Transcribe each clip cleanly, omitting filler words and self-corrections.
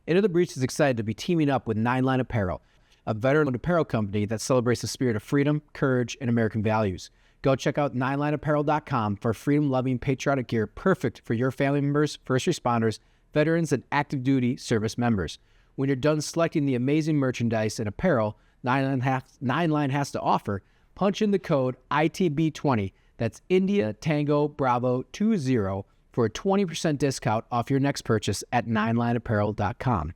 Into the Breach is excited to be teaming up with Nine Line Apparel, a veteran-owned apparel company that celebrates the spirit of freedom, courage, and American values. Go check out ninelineapparel.com for freedom-loving patriotic gear perfect for your family members, first responders, veterans, and active duty service members. When you're done selecting the amazing merchandise and apparel Nine Line has to offer, punch in the code ITB20, that's India Tango Bravo 20, for a 20% discount off your next purchase at ninelineapparel.com.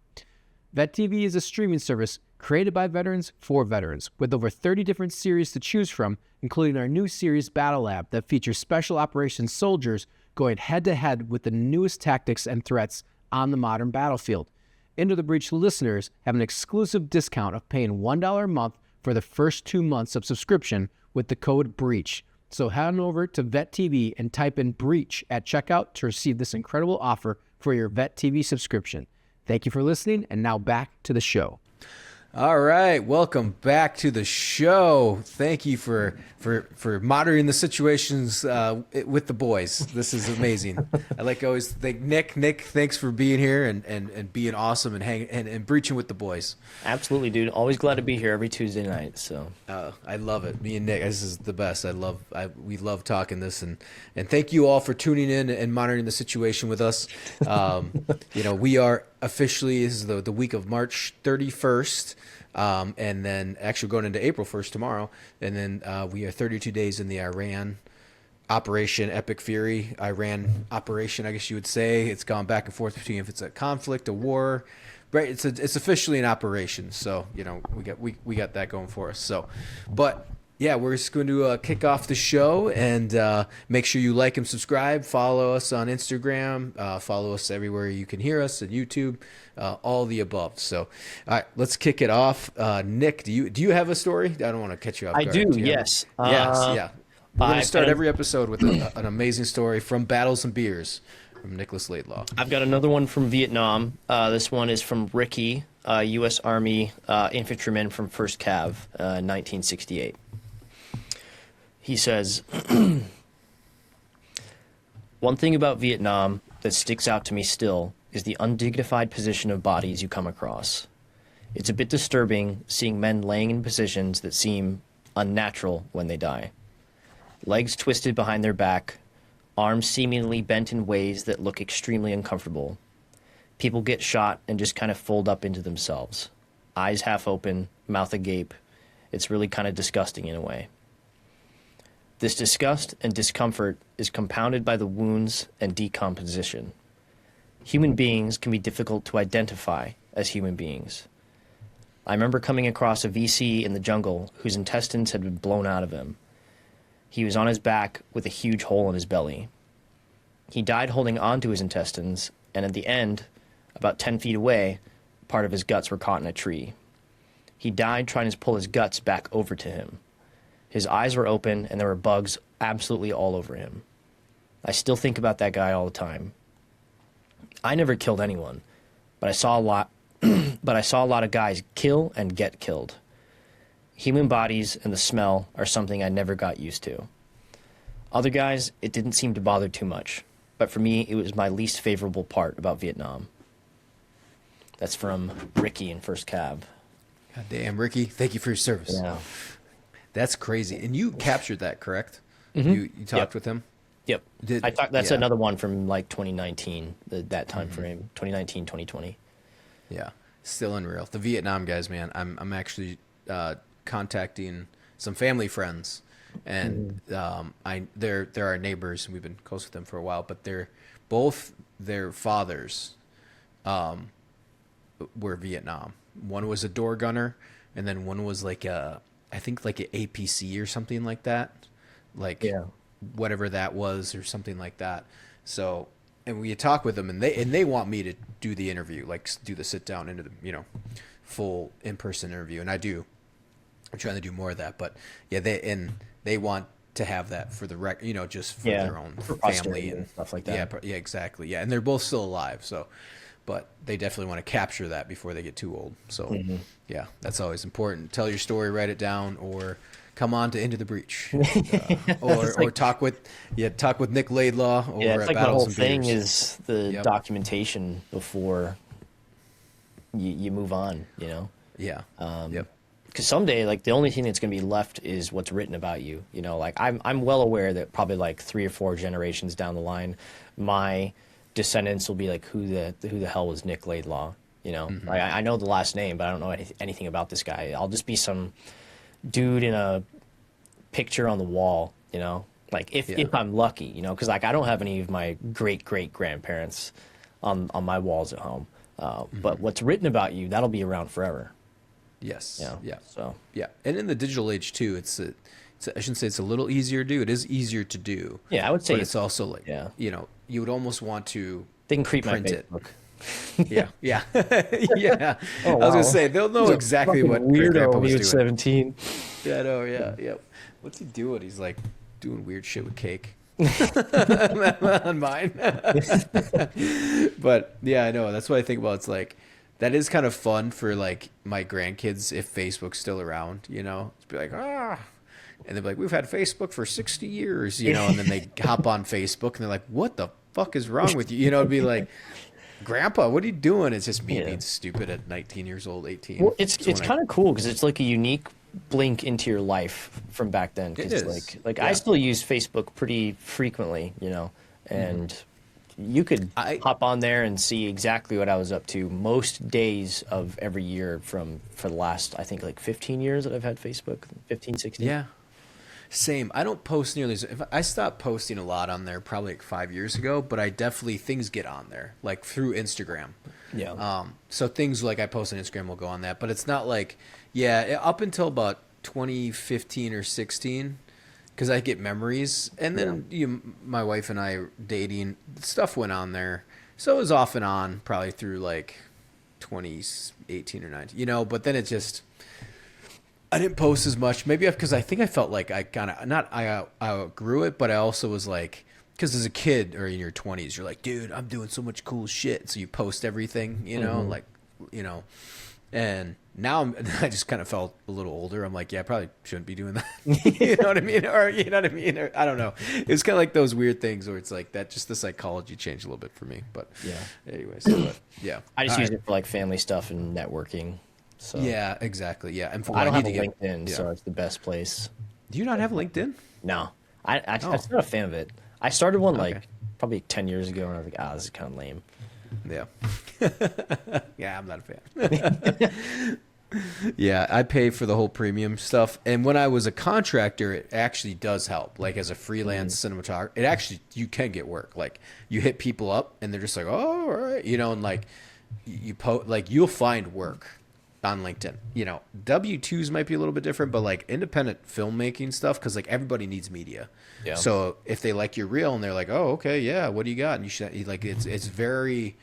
Vet TV is a streaming service created by veterans for veterans, with over 30 different series to choose from, including our new series Battle Lab that features special operations soldiers going head-to-head with the newest tactics and threats on the modern battlefield. Into the Breach listeners have an exclusive discount of paying $1 a month for the first 2 months of subscription with the code BREACH. So head on over to Vet TV and type in BREACH at checkout to receive this incredible offer for your Vet TV subscription. Thank you for listening, and now back to the show. All right, welcome back to the show. Thank you for monitoring the situations with the boys. This is amazing. I like to always thank Nick, thanks for being here and being awesome and breaching with the boys. Absolutely, dude. Always glad to be here every Tuesday night. So I love it. Me and Nick, this is the best. We love talking this, and thank you all for tuning in and monitoring the situation with us. We are officially, this is the week of March 31st. And then actually going into April 1st tomorrow. And then we are 32 days in the Iran Operation Epic Fury, Iran operation, I guess you would say. It's gone back and forth between if it's a conflict, a war, right? It's officially an operation. So, we got that going for us. So, but yeah, we're just going to kick off the show, and make sure you like and subscribe. Follow us on Instagram. Follow us everywhere you can hear us, at YouTube, all the above. So, all right, let's kick it off. Nick, do you have a story? I don't want to catch you off guard. I do, yes. Yeah. We're going to start every episode with an amazing story from Battles and Beers from Nicholas Laidlaw. I've got another one from Vietnam. This one is from Ricky, U.S. Army infantryman from 1st Cav, 1968. He says, "One thing about Vietnam that sticks out to me still is the undignified position of bodies you come across. It's a bit disturbing seeing men laying in positions that seem unnatural when they die. Legs twisted behind their back, arms seemingly bent in ways that look extremely uncomfortable. People get shot and just kind of fold up into themselves. Eyes half open, mouth agape. It's really kind of disgusting in a way. This disgust and discomfort is compounded by the wounds and decomposition. Human beings can be difficult to identify as human beings. I remember coming across a VC in the jungle whose intestines had been blown out of him. He was on his back with a huge hole in his belly. He died holding on to his intestines, and at the end, about 10 feet away, part of his guts were caught in a tree. He died trying to pull his guts back over to him. His eyes were open, and there were bugs absolutely all over him. I still think about that guy all the time. I never killed anyone, but I saw a lot. But I saw a lot of guys kill and get killed. Human bodies and the smell are something I never got used to. Other guys, it didn't seem to bother too much, but for me, it was my least favorable part about Vietnam." That's from Ricky in 1st Cav. God damn, Ricky! Thank you for your service. Yeah. That's crazy. And you captured that, correct? Mm-hmm. You talked with him? Yep. That's another one from like 2019, that time frame, 2019, 2020. Yeah, still unreal. The Vietnam guys, man. I'm actually contacting some family friends, and they're our neighbors, and we've been close with them for a while. But both their fathers were Vietnam. One was a door gunner, and then one was like I think like an APC or something like that, whatever that was or something like that. So, and we talk with them, and they want me to do the interview, like do the sit down into the full in-person interview, and I do. I'm trying to do more of that, but yeah, they want to have that for the just for their own family and stuff like that. Yeah, exactly. Yeah, and they're both still alive, so. But they definitely want to capture that before they get too old. So, yeah, that's always important. Tell your story, write it down, or come on to Into the Breach, or talk with Nick Laidlaw. Over it's at like Battles the whole and thing Beers. is the documentation before you move on, you know? Yeah. Yep. Because someday, like, the only thing that's going to be left is what's written about you. You know, like, I'm well aware that probably like 3 or 4 generations down the line, my descendants will be like, who the hell was Nick Laidlaw? You know, like, I know the last name, but I don't know anything about this guy. I'll just be some dude in a picture on the wall, you know, like if I'm lucky, you know, because like I don't have any of my great grandparents on my walls at home. But what's written about you, that'll be around forever. Yes. You know? Yeah. So Yeah. And in the digital age too, it's I shouldn't say it's a little easier to do. It is easier to do. yeah, I would say But it's also like, yeah. you know, you would almost want to They can creep my print it. Facebook. Yeah. Yeah. Yeah. Oh, I was wow. gonna say they'll know exactly what great grandpa was doing. 17. Yeah, I know. Yeah. Yep. What's he doing? He's like doing weird shit with cake. On mine. But yeah, I know. That's what I think about. It's like that is kind of fun for like my grandkids if Facebook's still around, you know. It's be like, and they're like, we've had Facebook for 60 years, you know, and then they hop on Facebook and they're like, what the fuck is wrong with you? You know, it'd be like, Grandpa, what are you doing? It's just me being stupid at 19 years old, 18. Well, it's kind of cool because it's like a unique blink into your life from back then. It Cause is. like I still use Facebook pretty frequently, you know, and you could hop on there and see exactly what I was up to most days of every year for the last, I think, like 15 years that I've had Facebook, 15, 16. Yeah. Same. I don't post nearly as if I stopped posting a lot on there probably like 5 years ago, but I definitely things get on there like through Instagram. Yeah. So things like I post on Instagram will go on that, but it's not like up until about 2015 or 16 because I get memories, and then my wife and I dating stuff went on there, so it was off and on probably through like 2018 or 19, you know. But then it just I didn't post as much, maybe because I think I felt like I kind of I outgrew it, but I also was like, because as a kid or in your 20s, you're like, dude, I'm doing so much cool shit, so you post everything, you know, like, you know, and now I just kind of felt a little older. I'm like, yeah, I probably shouldn't be doing that. You know what I mean? Or you know what I mean? Or, I don't know. It's kind of like those weird things where it's like that. Just the psychology changed a little bit for me. But yeah. Anyways, but yeah. I just use it for like family stuff and networking. So yeah, exactly. Yeah, and I don't have a LinkedIn, so it's the best place. Do you not have LinkedIn? No, I'm not a fan of it. I started one like probably 10 years ago, and I was like, this is kind of lame. Yeah. Yeah, I'm not a fan. Yeah, I pay for the whole premium stuff. And when I was a contractor, it actually does help. Like as a freelance cinematographer, it actually, you can get work. Like you hit people up and they're just like, oh, all right. You know, and like you'll find work on LinkedIn. You know, W-2s might be a little bit different, but like independent filmmaking stuff, because like everybody needs media. Yeah. So if they like your reel and they're like, oh, okay, yeah, what do you got? And you should like, it's very,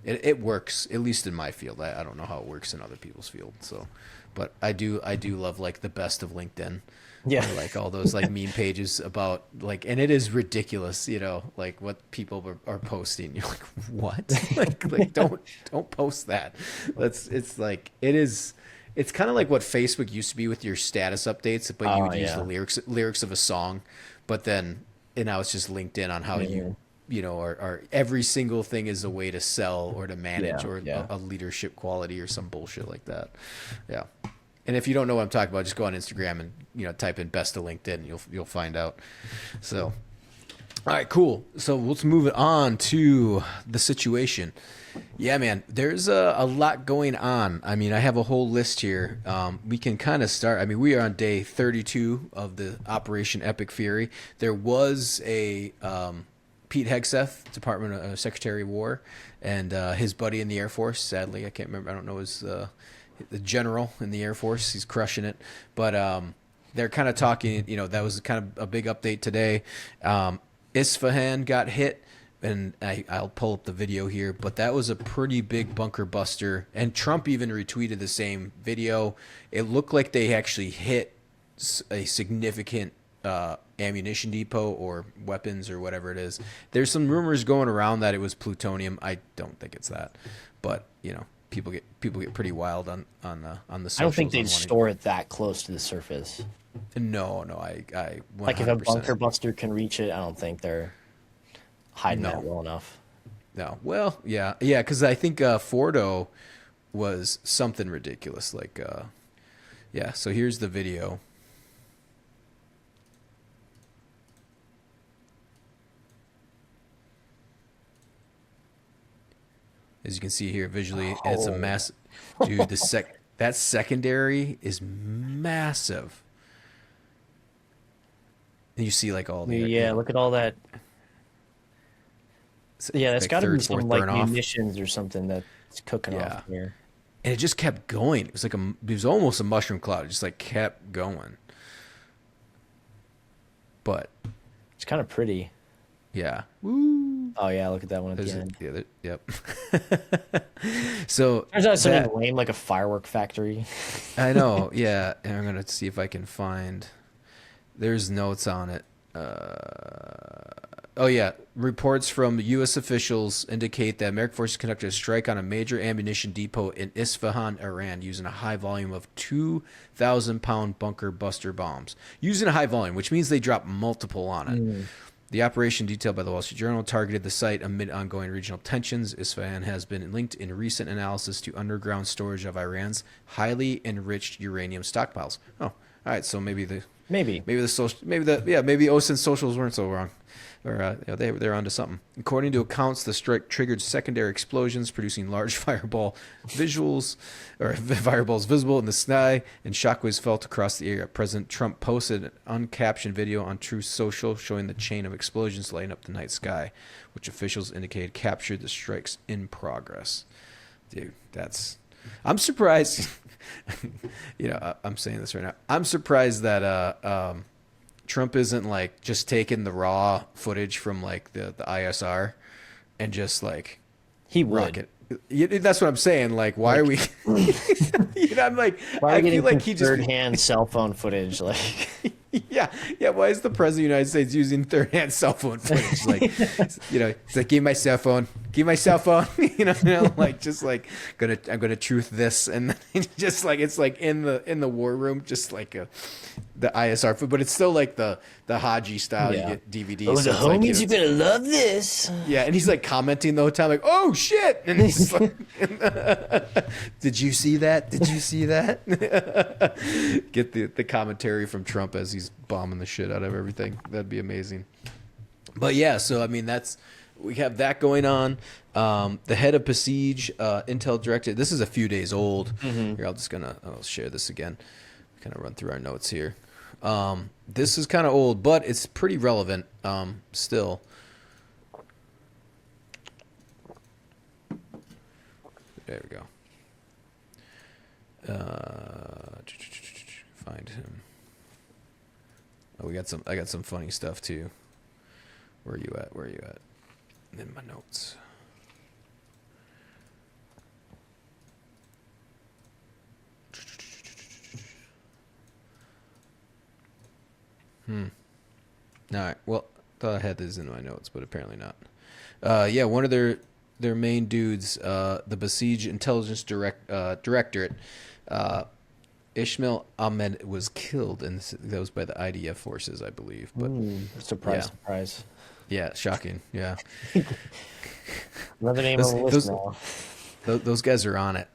it works, at least in my field. I don't know how it works in other people's field. So, but I do love like the best of LinkedIn. Yeah. Or, like all those like meme pages about like, and it is ridiculous, you know, like what people are posting. You're like, what? like don't post that. It's like, it's kind of like what Facebook used to be with your status updates, but you would use the lyrics of a song, but then, and now it's just LinkedIn on how you know, or every single thing is a way to sell or to manage a leadership quality or some bullshit like that. Yeah. And if you don't know what I'm talking about, just go on Instagram and, you know, type in best of LinkedIn and you'll find out. So, all right, cool. So let's move it on to the situation. Yeah, man, there's a lot going on. I mean, I have a whole list here. We can kind of start. I mean, we are on day 32 of the Operation Epic Fury. There was a Pete Hegseth, Department of Secretary of War, and his buddy in the Air Force. Sadly, I can't remember. I don't know his the general in the Air Force. He's crushing it. But they're kind of talking. You know, that was kind of a big update today. Isfahan got hit. And I'll pull up the video here, but that was a pretty big bunker buster. And Trump even retweeted the same video. It looked like they actually hit a significant ammunition depot or weapons or whatever it is. There's some rumors going around that it was plutonium. I don't think it's that, but you know, people get pretty wild on the socials. I don't think they'd store it that close to the surface. No, I 100%. Like if a bunker buster can reach it, I don't think they're hiding that well enough. No. Well, yeah, because I think Fordo was something ridiculous. Like, yeah. So here's the video. As you can see here visually, it's a massive, dude. That secondary is massive. And you see like all the Look at all that. Yeah, that's like got to be third, some fourth like burn off. munitions or something that's cooking off here. And it just kept going. It was almost a mushroom cloud. It just like kept going. But It's kind of pretty. yeah. Oh yeah, look at that one at There's the end. yep. So Turns out it's something lame like a firework factory. I know, yeah. And I'm gonna see if I can find. There's notes on it. Oh yeah, reports from U.S. officials indicate that American forces conducted a strike on a major ammunition depot in Isfahan, Iran, using a high volume of 2,000-pound bunker buster bombs. Using a high volume, which means they dropped multiple on it. The operation, detailed by the Wall Street Journal, targeted the site amid ongoing regional tensions. Isfahan has been linked in recent analysis to underground storage of Iran's highly enriched uranium stockpiles. Oh, all right. So maybe OSIN's socials weren't so wrong, or they're onto something. According to accounts, the strike triggered secondary explosions, producing large fireballs visible in the sky, and shockwaves felt across the area. President Trump posted an uncaptioned video on Truth Social showing the chain of explosions lighting up the night sky, which officials indicated captured the strikes in progress. Dude, I'm surprised. I'm saying this right now. I'm surprised that Trump isn't like just taking the raw footage from like the ISR and just like He rock would. it. That's what I'm saying. Like, why are we? I'm like, Why are I we feel getting like he just third-hand cell phone footage? Like, yeah. Why is the president of the United States using third-hand cell phone footage? Like, it's like, give me my cell phone. Like, just like I'm gonna truth this, and then just like it's like in the war room, just like the ISR foot, but it's still like the Haji style. You get DVDs. oh, so the it's like, homies, you're gonna love this. yeah, and he's like commenting the whole time, like, "Oh shit!" And he's like, "Did you see that? Did you see that?" Get the commentary from Trump as he's bombing the shit out of everything. That'd be amazing. But yeah, so I mean, we have that going on. The head of Besiege Intel directed. This is a few days old. Here, I'll share this again. Kind of run through our notes here. This is kind of old, but it's pretty relevant still. There we go. Find him. Oh, I got some funny stuff too. Where are you at? In my notes. All right. Well, thought I had this in my notes, but apparently not. Yeah, one of their main dudes, the Besiege Intelligence Directorate, Ishmael Ahmed was killed, and that was by the IDF forces, I believe. But Surprise. yeah, shocking. Yeah, Another name on the list now. Those guys are on it.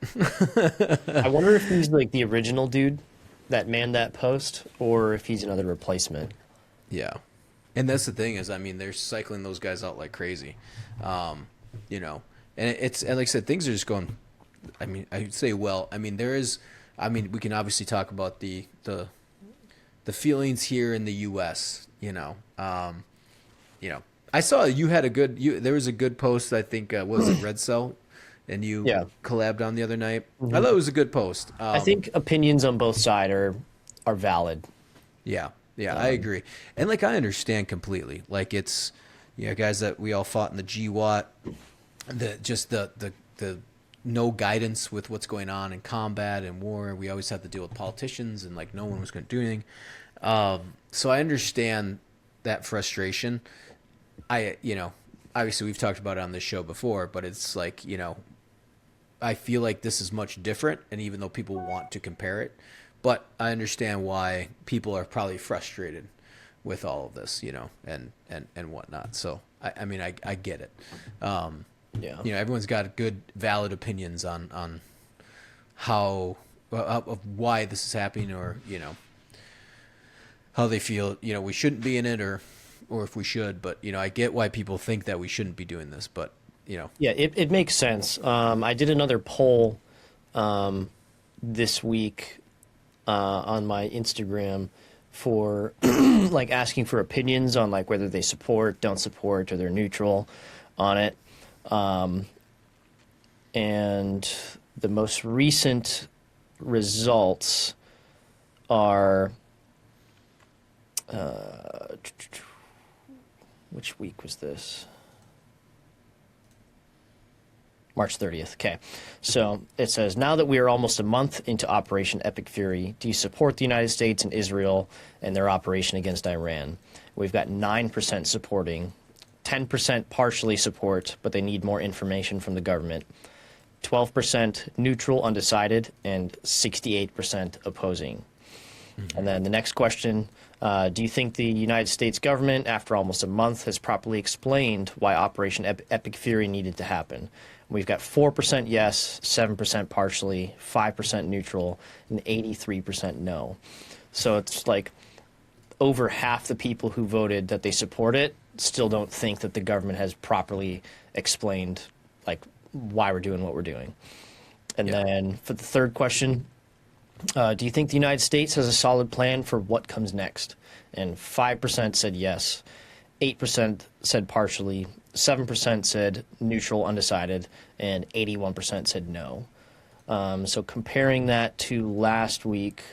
I wonder if he's like the original dude that manned that post, or if he's another replacement. Yeah, and that's the thing is, I mean, they're cycling those guys out like crazy, and like I said, things are just going. I mean, I would say, well, I mean, we can obviously talk about the feelings here in the U.S. I saw you had there was a good post. I think was it Red Cell, and you collabed on the other night. I thought it was a good post. I think opinions on both sides are valid. Yeah, I agree, and like I understand completely. Like it's guys that we all fought in the GWAT, the no guidance with what's going on in combat and war. We always have to deal with politicians, and like no one was going to do anything. So I understand that frustration. Obviously we've talked about it on this show before, but it's like, I feel like this is much different. And even though people want to compare it, but I understand why people are probably frustrated with all of this, and whatnot. So I mean, I get it. Everyone's got good, valid opinions on how of why this is happening, or how they feel we shouldn't be in it, or if we should. But I get why people think that we shouldn't be doing this, but Yeah, it makes sense. I did another poll this week on my Instagram for like asking for opinions on like whether they support, don't support, or they're neutral on it. And the most recent results are which week was this? March 30th. Okay. So it says, now that we are almost a month into Operation Epic Fury, do you support the United States and Israel and their operation against Iran? We've got 9% supporting, 10% partially support, but they need more information from the government, 12% neutral, undecided, and 68% opposing. And then the next question, do you think the United States government, after almost a month, has properly explained why Operation Epic Fury needed to happen? We've got 4% yes, 7% partially, 5% neutral, and 83% no. So it's like over half the people who voted that they support it still don't think that the government has properly explained like why we're doing what we're doing. And then for the third question, do you think the United States has a solid plan for what comes next? And 5% said yes, 8% said partially, 7% said neutral, undecided, and 81% said no. So comparing that to last week,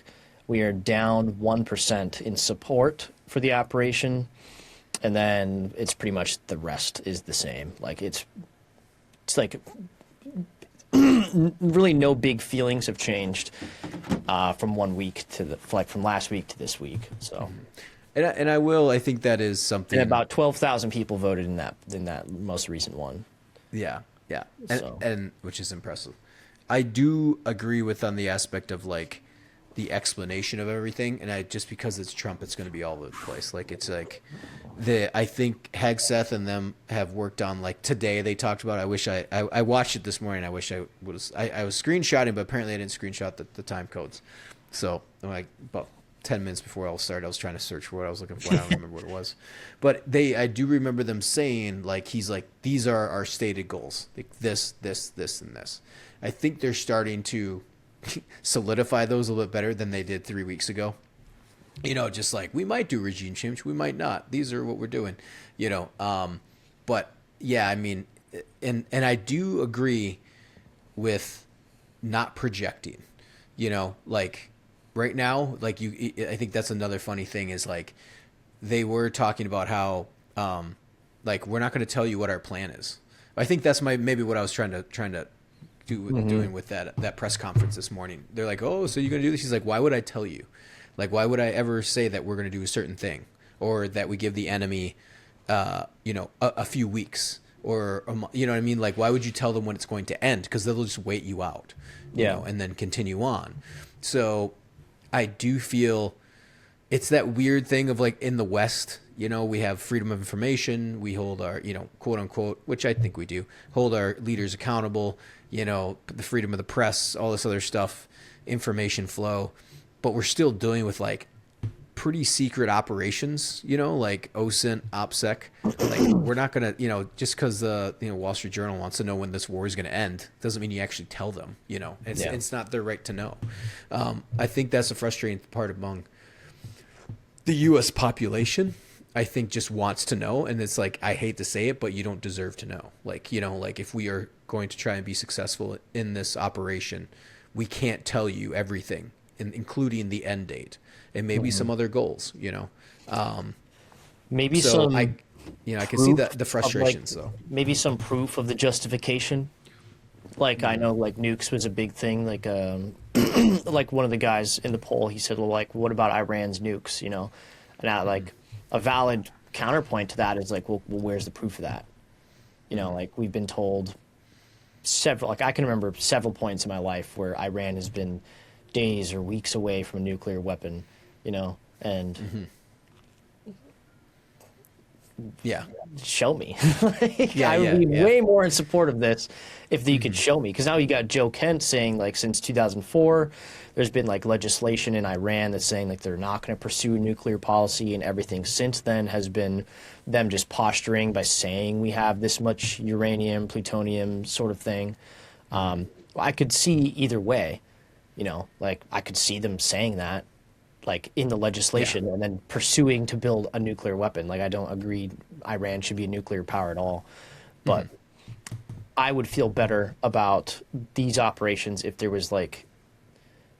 we are down 1% in support for the operation, and then it's pretty much the rest is the same. Like it's like really no big feelings have changed from 1 week to from last week to this week. So. And I think that is something. And about 12,000 people voted in that most recent one. Yeah. And which is impressive. I do agree with on the aspect of like the explanation of everything, and just because it's Trump, it's going to be all over the place. Like it's like I think Hegseth and them have worked on like today. They talked about. I wish I watched it this morning. I wish I was screenshotting, but apparently I didn't screenshot the time codes. So I'm like about 10 minutes before I started, I was trying to search for what I was looking for. I don't remember what it was, but I do remember them saying like he's like these are our stated goals, like this, and this. I think they're starting to solidify those a little bit better than they did 3 weeks ago. Just like we might do regime change, we might not. These are what we're doing. But yeah, I mean, and I do agree with not projecting. Like. Right now, like I think that's another funny thing is like they were talking about how like we're not going to tell you what our plan is. I think that's maybe what I was trying to do doing with that press conference this morning. They're like, oh, so you're going to do this? He's like, why would I tell you? Like, why would I ever say that we're going to do a certain thing or that we give the enemy, a few weeks or you know what I mean? Like, why would you tell them when it's going to end? Because they'll just wait you out, and then continue on. So. I do feel it's that weird thing of like in the West, we have freedom of information. We hold our, quote unquote, which I think we do, hold our leaders accountable, the freedom of the press, all this other stuff, information flow. But we're still dealing with like pretty secret operations, like OSINT, OPSEC. Like we're not going to, just because the Wall Street Journal wants to know when this war is going to end doesn't mean you actually tell them, It's not their right to know. I think that's a frustrating part among the U.S. population. I think just wants to know, and it's like I hate to say it, but you don't deserve to know. Like like if we are going to try and be successful in this operation, we can't tell you everything, including the end date. And maybe some other goals, Maybe so some. I can see the frustration. So maybe some proof of the justification. Like I know, like nukes was a big thing. Like, like one of the guys in the poll, he said, "Well, like, what about Iran's nukes?" And like a valid counterpoint to that is like, well, where's the proof of that? Like we've been told several. Like I can remember several points in my life where Iran has been days or weeks away from a nuclear weapon. And Yeah. show me. I would be way more in support of this if you could show me. Because now you got Joe Kent saying, like, since 2004, there's been, like, legislation in Iran that's saying, like, they're not going to pursue nuclear policy, and everything since then has been them just posturing by saying we have this much uranium, plutonium sort of thing. I could see either way, like, I could see them saying that, like, in the legislation and then pursuing to build a nuclear weapon. Like, I don't agree Iran should be a nuclear power at all, but I would feel better about these operations if there was, like,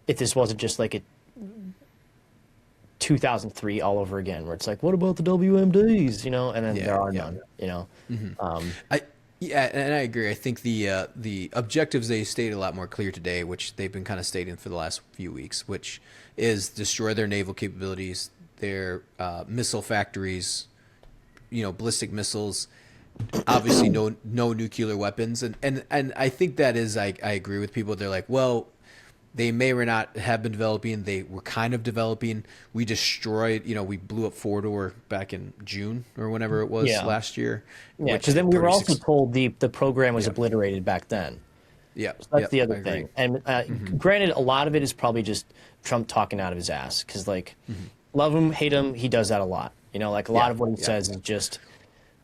if this wasn't just like a 2003 all over again, where it's like, what about the WMDs, and then there are none, And I agree. I think the objectives they stated a lot more clear today, which they've been kind of stating for the last few weeks, which is destroy their naval capabilities, their missile factories, ballistic missiles, obviously no nuclear weapons, and I think that is I agree with people. They're like, well, they may or not have been developing. They were kind of developing. We destroyed, we blew up Fordor back in June or whenever it was last year. Yeah, because then we were also told the program was obliterated back then. Yeah, so that's the other thing. And granted, a lot of it is probably just Trump talking out of his ass. Because, like, love him, hate him, he does that a lot. Like, a lot of what he says is just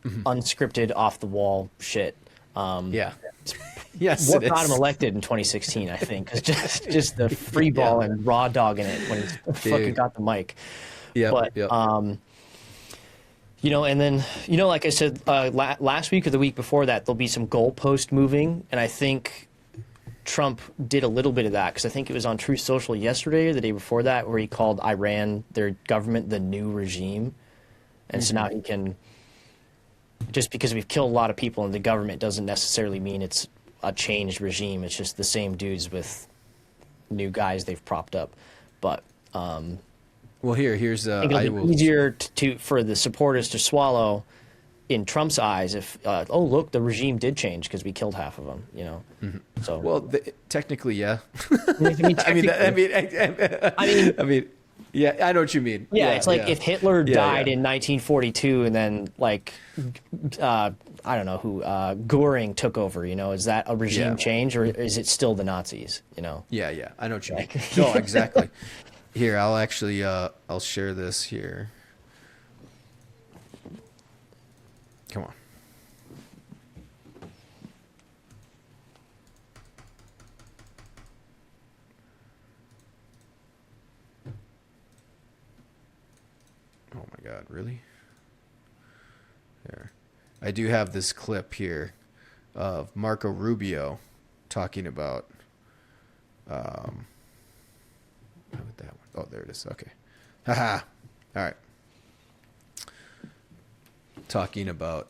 unscripted, off-the-wall shit. Yes, what got him elected in 2016, I think, is just the free ball and raw dogging it when he fucking got the mic. Yeah, but and then like I said last week or the week before that, there'll be some goalpost moving, and I think Trump did a little bit of that, because I think it was on Truth Social yesterday or the day before that, where he called Iran, their government, the new regime, and so now he can. Just because we've killed a lot of people in the government doesn't necessarily mean it's a changed regime. It's just the same dudes with new guys they've propped up. But well, here's I think it'll be easier for the supporters to swallow in Trump's eyes if oh, look, the regime did change because we killed half of them. So well, technically, yeah. I mean, yeah, I know what you mean. Yeah, it's like if Hitler died in 1942 and then, like, I don't know who, Goering took over, is that a regime change, or is it still the Nazis, Yeah, I know what you mean. No, exactly. Here, I'll actually, I'll share this here. Come on. Oh my God, really? There. I do have this clip here of Marco Rubio talking about how about that one? Oh, there it is. Okay. Haha. All right. Talking about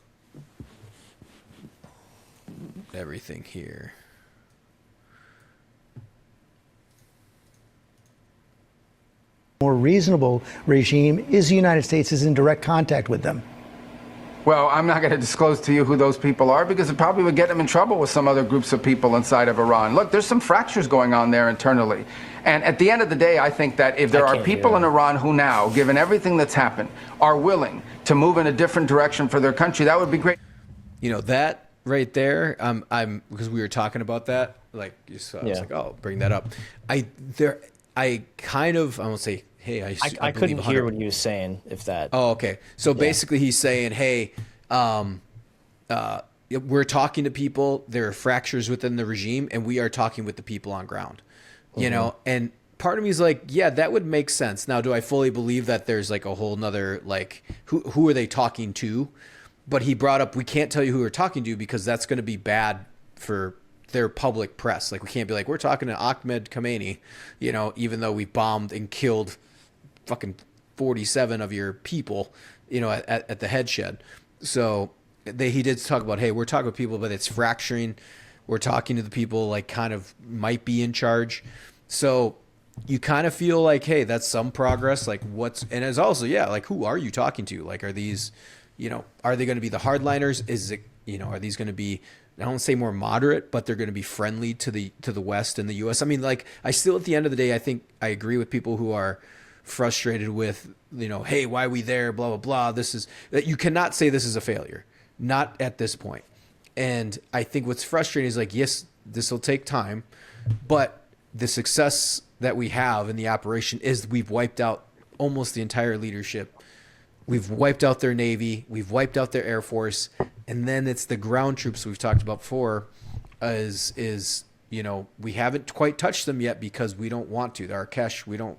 everything here. More reasonable regime is the United States is in direct contact with them. Well, I'm not going to disclose to you who those people are, because it probably would get them in trouble with some other groups of people inside of Iran. Look, there's some fractures going on there internally. And at the end of the day, I think that if there are people in Iran who now, given everything that's happened, are willing to move in a different direction for their country, that would be great. That right there, I'm because we were talking about that, like, so I was like, oh, bring that up. I won't say, hey, I couldn't hear what he was saying, if that. Oh, okay. So basically he's saying, hey, we're talking to people, there are fractures within the regime, and we are talking with the people on ground, and part of me is like, yeah, that would make sense. Now, do I fully believe that there's like a whole nother, like, who are they talking to? But he brought up, we can't tell you who we're talking to because that's going to be bad for their public press. Like, we can't be like, we're talking to Ahmed Khamenei, even though we bombed and killed fucking 47 of your people, at the head shed. So he did talk about, hey, we're talking with people, but it's fracturing. We're talking to the people, like, kind of might be in charge. So you kind of feel like, hey, that's some progress. Like, and it's also, like, who are you talking to? Like, are these, are they going to be the hardliners? Is it, are these going to be, I don't say more moderate, but they're going to be friendly to the West and the U.S. I mean, like, I still, at the end of the day, I think I agree with people who are frustrated with, hey, why are we there? Blah, blah, blah. You cannot say this is a failure. Not at this point. And I think what's frustrating is like, yes, this will take time, but the success that we have in the operation is we've wiped out almost the entire leadership. We've wiped out their Navy. We've wiped out their Air Force. And then it's the ground troops we've talked about before we haven't quite touched them yet because we don't want to. Our Arkesh, we don't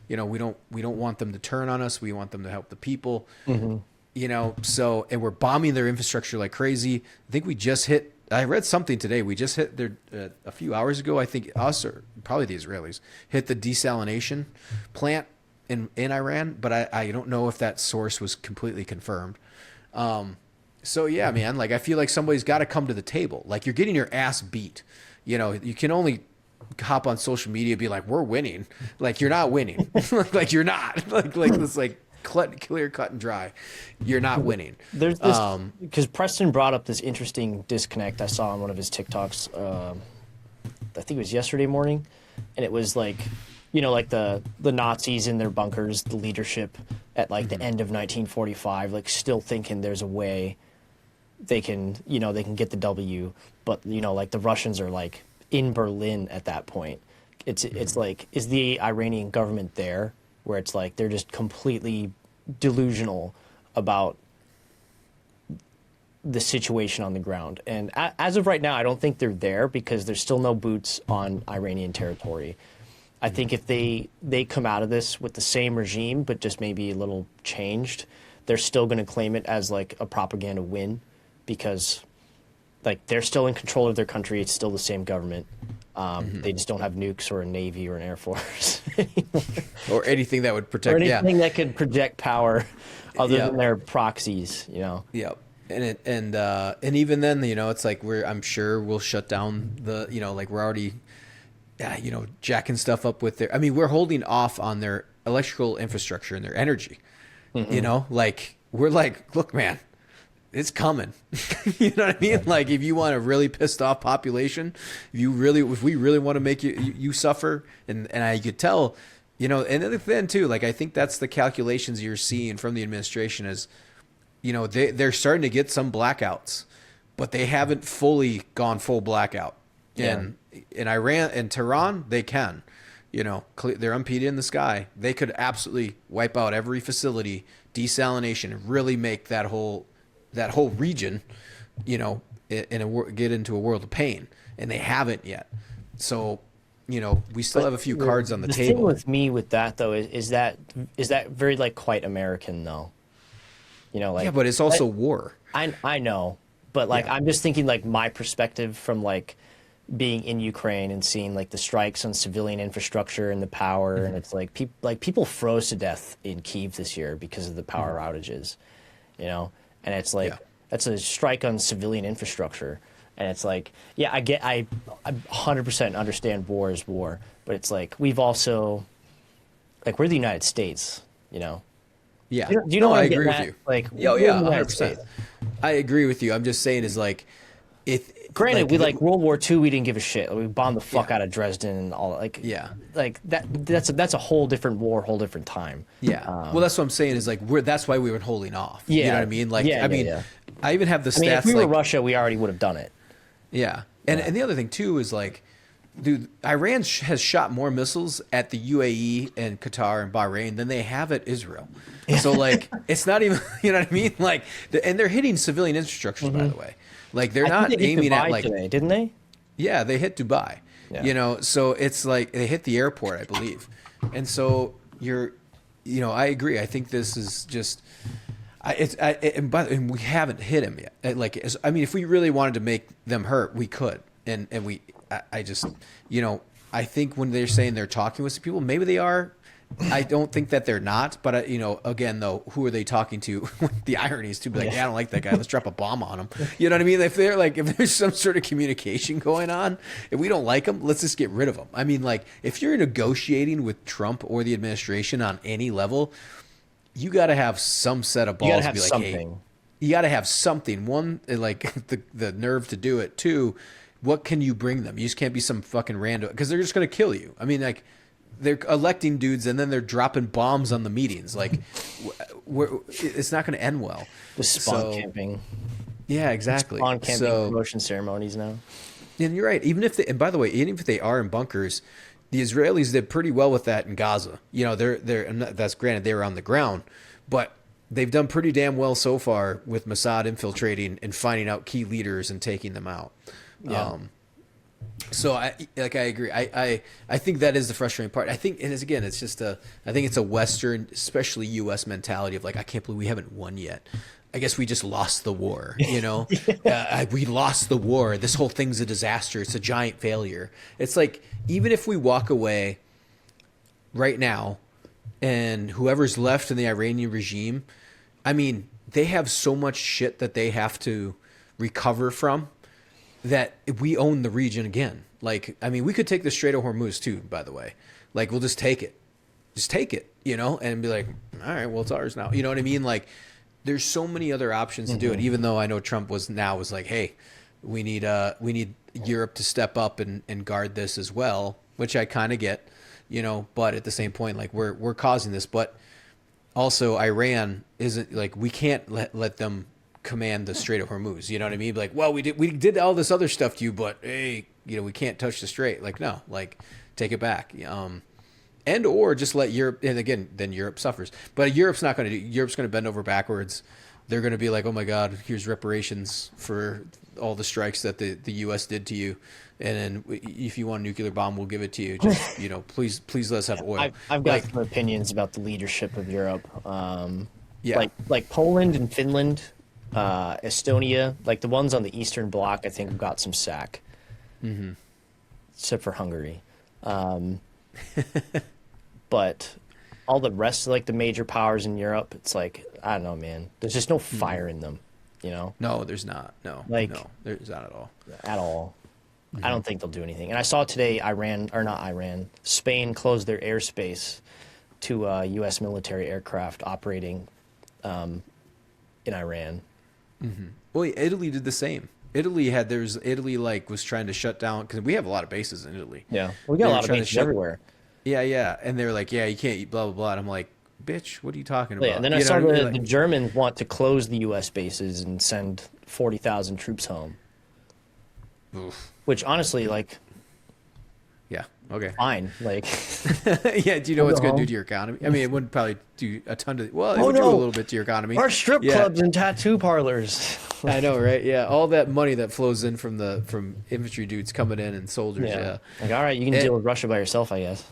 want them to turn on us. We want them to help the people, and we're bombing their infrastructure like crazy. I think we just hit, I read something today. We just hit their, a few hours ago, I think us or probably the Israelis hit the desalination plant in Iran, but I don't know if that source was completely confirmed. So yeah, man, like I feel like somebody's got to come to the table. Like you're getting your ass beat. You can only hop on social media and be like, we're winning. Like you're not winning. Like you're not. Like it's like clear cut and dry. You're not winning. There's this, because Preston brought up this interesting disconnect I saw on one of his TikToks. I think it was yesterday morning, and it was like, like the Nazis in their bunkers, the leadership at like the end of 1945, like still thinking there's a way they can get the W, but like the Russians are like in Berlin at that point. It's like, is the Iranian government there where it's like they're just completely delusional about the situation on the ground? And as of right now, I don't think they're there because there's still no boots on Iranian territory. I think if they come out of this with the same regime, but just maybe a little changed, they're still going to claim it as like a propaganda win because like they're still in control of their country. It's still the same government. They just don't have nukes or a Navy or an Air Force anymore. Or anything that would protect, or anything that could project power other than their proxies, Yeah. And even then, it's like I'm sure we'll shut down the, like we're already, jacking stuff up with their, we're holding off on their electrical infrastructure and their energy, like we're like, look, man, it's coming. You know what I mean? Like if you want a really pissed off population, if we really want to make you suffer, and I could tell, and then too, like I think that's the calculations you're seeing from the administration is, they're starting to get some blackouts, but they haven't fully gone full blackout. Yeah. And in Iran and Tehran, they can, they're unpeated in the sky. They could absolutely wipe out every facility, desalination, and really make that whole region, get into a world of pain, and they haven't yet. So, we still have a few cards on the table. The thing with me with that though is that very like quite American though. Like, yeah, but it's also war. I know, but like I'm just thinking like my perspective from like being in Ukraine and seeing like the strikes on civilian infrastructure and the power, and it's like people froze to death in Kyiv this year because of the power outages, and it's like that's a strike on civilian infrastructure, and it's like I 100% understand war is war, but it's like we've also like we're the United States, Yeah. Do you know what I I'm agree getting with at? you. Like, Yeah, we're the United 100%. States. I agree with you. I'm just saying is like, Granted, we like World War II. We didn't give a shit. We bombed the fuck out of Dresden and all. Like, like that's a whole different war, whole different time. Yeah. Well, that's what I'm saying is like that's why we were holding off. Yeah. You know what I mean? Like, I even have the stats. If we were like, Russia, we already would have done it. Yeah. And the other thing too is like, dude, Iran has shot more missiles at the UAE and Qatar and Bahrain than they have at Israel. So like, it's not even, you know what I mean? Like, and they're hitting civilian infrastructure, by the way. Like they're not aiming Dubai at like today, didn't they? Yeah, they hit Dubai. Yeah. So it's like they hit the airport, I believe. And so I agree. I think this is just and we haven't hit him yet. Like if we really wanted to make them hurt, we could. And I just I think when they're saying they're talking with some people, maybe they are. I don't think that they're not, but again though, who are they talking to? The irony is to be like, I don't like that guy. Let's drop a bomb on him. You know what I mean? If there's some sort of communication going on, if we don't like him, let's just get rid of him. I mean, like if you're negotiating with Trump or the administration on any level, you got to have some set of balls to be like, something. hey, you got to have something. One, like the nerve to do it. Two, what can you bring them? You just can't be some fucking rando because they're just going to kill you. I mean, like, they're electing dudes and then they're dropping bombs on the meetings. Like, it's not going to end well. The spawn camping. Yeah, exactly. Spawn camping promotion ceremonies now. And you're right. And by the way, even if they are in bunkers, the Israelis did pretty well with that in Gaza. You know, that's granted they were on the ground, but they've done pretty damn well so far with Mossad infiltrating and finding out key leaders and taking them out. Yeah. So I agree. I think that is the frustrating part. I think, and it's I think it's a Western, especially U.S. mentality of like, I can't believe we haven't won yet. I guess we just lost the war, you know? We lost the war. This whole thing's a disaster. It's a giant failure. It's like, even if we walk away right now and whoever's left in the Iranian regime, I mean, they have so much shit that they have to recover from that we own the region again. Like, I mean, we could take the Strait of Hormuz too, by the way. Like, we'll just take it. Just take it, you know, and be like, all right, well, it's ours now. You know what I mean? Like, there's so many other options to do it, even though I know Trump was like, hey, we need Europe to step up and guard this as well, which I kind of get, you know, but at the same point, like, we're causing this. But also Iran isn't, like, we can't let them command the Strait of Hormuz. You know what I mean? Like, well, we did all this other stuff to you, but hey, you know, we can't touch the strait. Like, no, like, take it back. And or just let Europe, and again, then Europe suffers. But Europe's not going to do. Europe's going to bend over backwards. They're going to be like, oh my God, here's reparations for all the strikes that the U.S. did to you. And then if you want a nuclear bomb, we'll give it to you. Just, you know, please let us have oil. I've got some opinions about the leadership of Europe. Like Poland and Finland, Estonia, like the ones on the Eastern Bloc, I think have got some sack. Mm-hmm. Except for Hungary. But all the rest of, like, the major powers in Europe, it's like, I don't know, man. There's just no fire in them, you know? No, there's not. No, there's not at all. At all. I don't think they'll do anything. And I saw today Spain closed their airspace to U.S. military aircraft operating in Iran. Mm-hmm. Well, Italy did the same. Italy was trying to shut down, because we have a lot of bases in Italy. Yeah, we got a lot of bases everywhere. Yeah, and they're like, yeah, you can't eat blah blah blah. And I'm like, bitch, what are you talking about? Yeah, and then I saw the Germans want to close the U.S. bases and send 40,000 troops home. Oof. Which, honestly, like, yeah, okay, fine. Like, yeah, do you know what's going to do to your economy? I mean, it wouldn't probably do a ton to. Well, it would do a little bit to your economy. Our strip clubs and tattoo parlors. I know, right? Yeah, all that money that flows in from infantry dudes coming in and soldiers. Yeah. Like, all right, you can deal with Russia by yourself, I guess.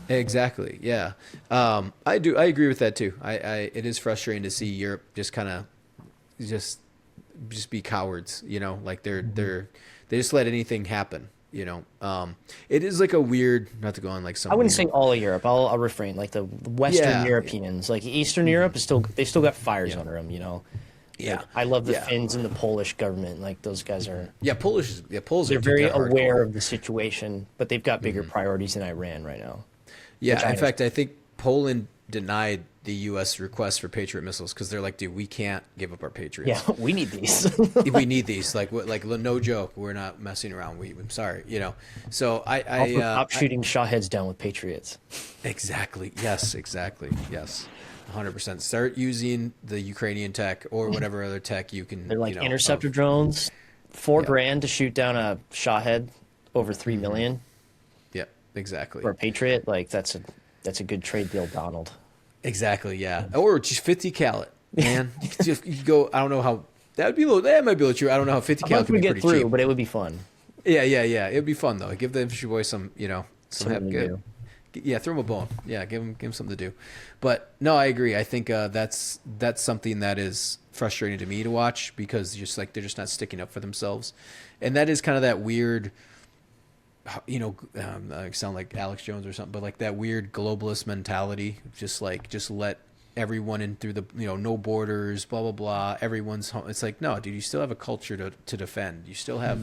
Exactly. Yeah. I agree with that too. It is frustrating to see Europe just kind of just be cowards, you know, like they just let anything happen, you know. It is like a weird, not to go on like some. I wouldn't say all of Europe. I'll refrain. Like the Western Europeans, like Eastern Europe they still got fires under them, you know. Yeah, like, I love the Finns and the Polish government. Like, those guys are. Poles. They're very aware of the situation, but they've got bigger priorities than Iran right now. Yeah, in fact, I think Poland denied the U.S. request for Patriot missiles because they're like, dude, we can't give up our Patriots. Yeah, we need these. We need these. Like no joke. We're not messing around. I'm sorry, you know. So I stop shooting Shahheads down with Patriots. Exactly. Yes. 100%. Start using the Ukrainian tech or whatever other tech you can. They're like, you know, interceptor drones, $4,000 to shoot down a Shahhead, over $3 million. Exactly. For a Patriot, like, that's a good trade deal, Donald. Exactly, yeah. Or just 50 cal, man. you go. I don't know how that might be a little true. I don't know how 50 cal would be pretty cheap, but it would be fun. Yeah. It would be fun though. Give the infantry boy some, you know, some good. Yeah, throw him a bone. Yeah, give him something to do. But no, I agree. I think that's something that is frustrating to me to watch, because just like they're just not sticking up for themselves, and that is kind of that weird. You know, I sound like Alex Jones or something, but like that weird globalist mentality, just let everyone in through the, you know, no borders, blah, blah, blah. Everyone's home. It's like, no, dude, you still have a culture to defend. You still have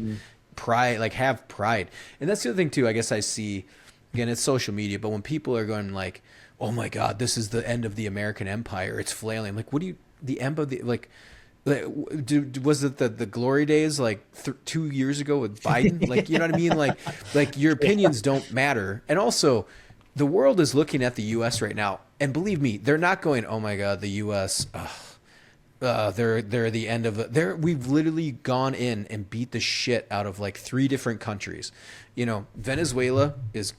pride, like have pride. And that's the other thing too, I guess I see, again, it's social media, but when people are going like, oh my God, this is the end of the American empire, it's flailing. I'm like, the end of the, like, was it the glory days like 2 years ago with Biden? Like, you know what I mean? Like your opinions don't matter. And also, the world is looking at the U.S. right now, and believe me, they're not going, "Oh my God, the U.S. They're the end of it." We've literally gone in and beat the shit out of like 3 different countries. Venezuela is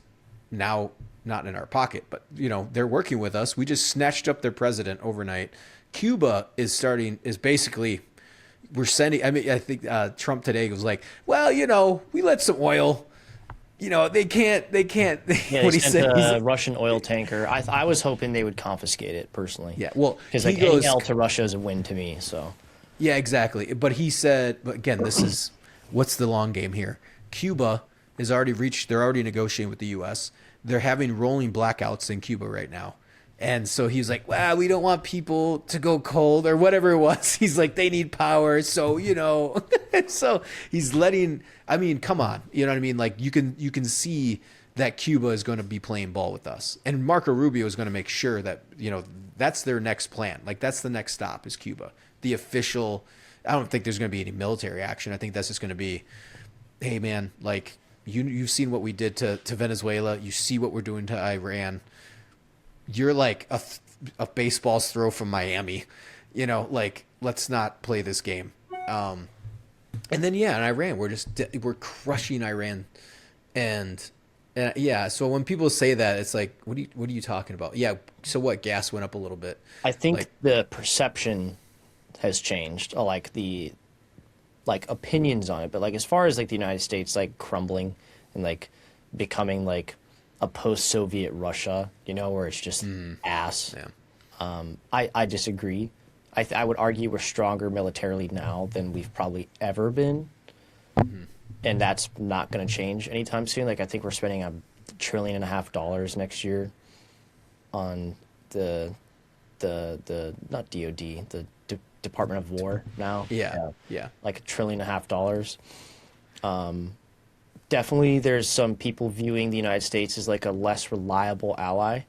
now not in our pocket, but they're working with us. We just snatched up their president overnight. Cuba is basically, we're sending. I mean, I think Trump today was like, "Well, we let some oil. They can't." Yeah, What they he sent said, a Russian oil tanker. I was hoping they would confiscate it personally. Yeah, well, because he like any goes, hell to Russia is a win to me. So yeah, exactly. But he said, but again, this is what's the long game here. Cuba is already reached. They're already negotiating with the U.S. They're having rolling blackouts in Cuba right now. And so he's like, "Wow, we don't want people to go cold," or whatever it was. He's like, "They need power." So, so he's letting, I mean, come on. You know what I mean? Like you can see that Cuba is going to be playing ball with us. And Marco Rubio is going to make sure that, that's their next plan. Like that's the next stop is Cuba. The official, I don't think there's going to be any military action. I think that's just going to be, "Hey man, like you've seen what we did to Venezuela. You see what we're doing to Iran. You're like a baseball's throw from Miami, like let's not play this game." And then in Iran, we're crushing Iran, and yeah. So when people say that, it's like, what are you talking about? Yeah. So what? Gas went up a little bit. I think the perception has changed, like the opinions on it, but like as far as like the United States like crumbling and like becoming like a post-Soviet Russia, where it's just ass. Yeah. I disagree. I would argue we're stronger militarily now than we've probably ever been, and that's not going to change anytime soon. Like I think we're spending $1.5 trillion next year on the not DoD, the Department of War now. Yeah. Like $1.5 trillion. Definitely, there's some people viewing the United States as like a less reliable ally.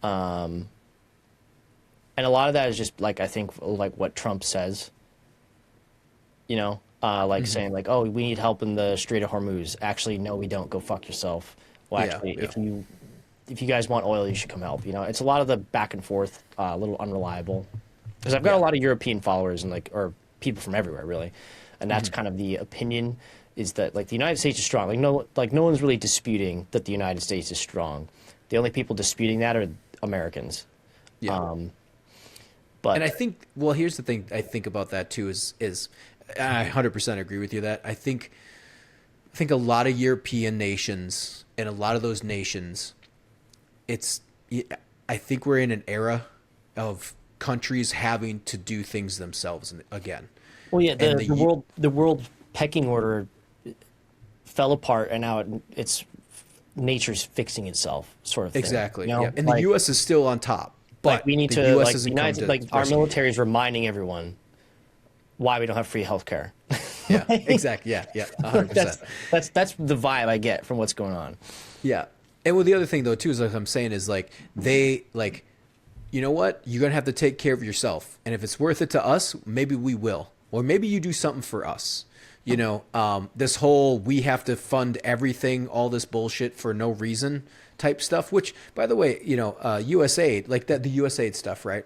And a lot of that is just like, I think like what Trump says, saying like, "Oh, we need help in the Strait of Hormuz." Actually, no, we don't. Go fuck yourself. Well, actually, if you guys want oil, you should come help. It's a lot of the back and forth, a little unreliable. Because I've got a lot of European followers and or people from everywhere really, and that's kind of the opinion. Is that like the United States is strong? No one's really disputing that the United States is strong. The only people disputing that are Americans. Yeah. And I think, well, here's the thing I think about that too is I 100% agree with you that I think a lot of European nations and a lot of those nations, I think we're in an era of countries having to do things themselves again. Well, yeah, the world pecking order fell apart, and now it's nature's fixing itself, sort of thing. Exactly. Yeah. And the U.S. is still on top, but we need the to U.S. our military is reminding everyone why we don't have free healthcare. Yeah, exactly. Yeah, 100%. That's the vibe I get from what's going on. Yeah, and well, the other thing though too is like I'm saying is like they like, you know what? You're gonna have to take care of yourself, and if it's worth it to us, maybe we will, or maybe you do something for us. This whole we have to fund everything, all this bullshit for no reason type stuff, which, by the way, USAID, like that, the USAID stuff, right?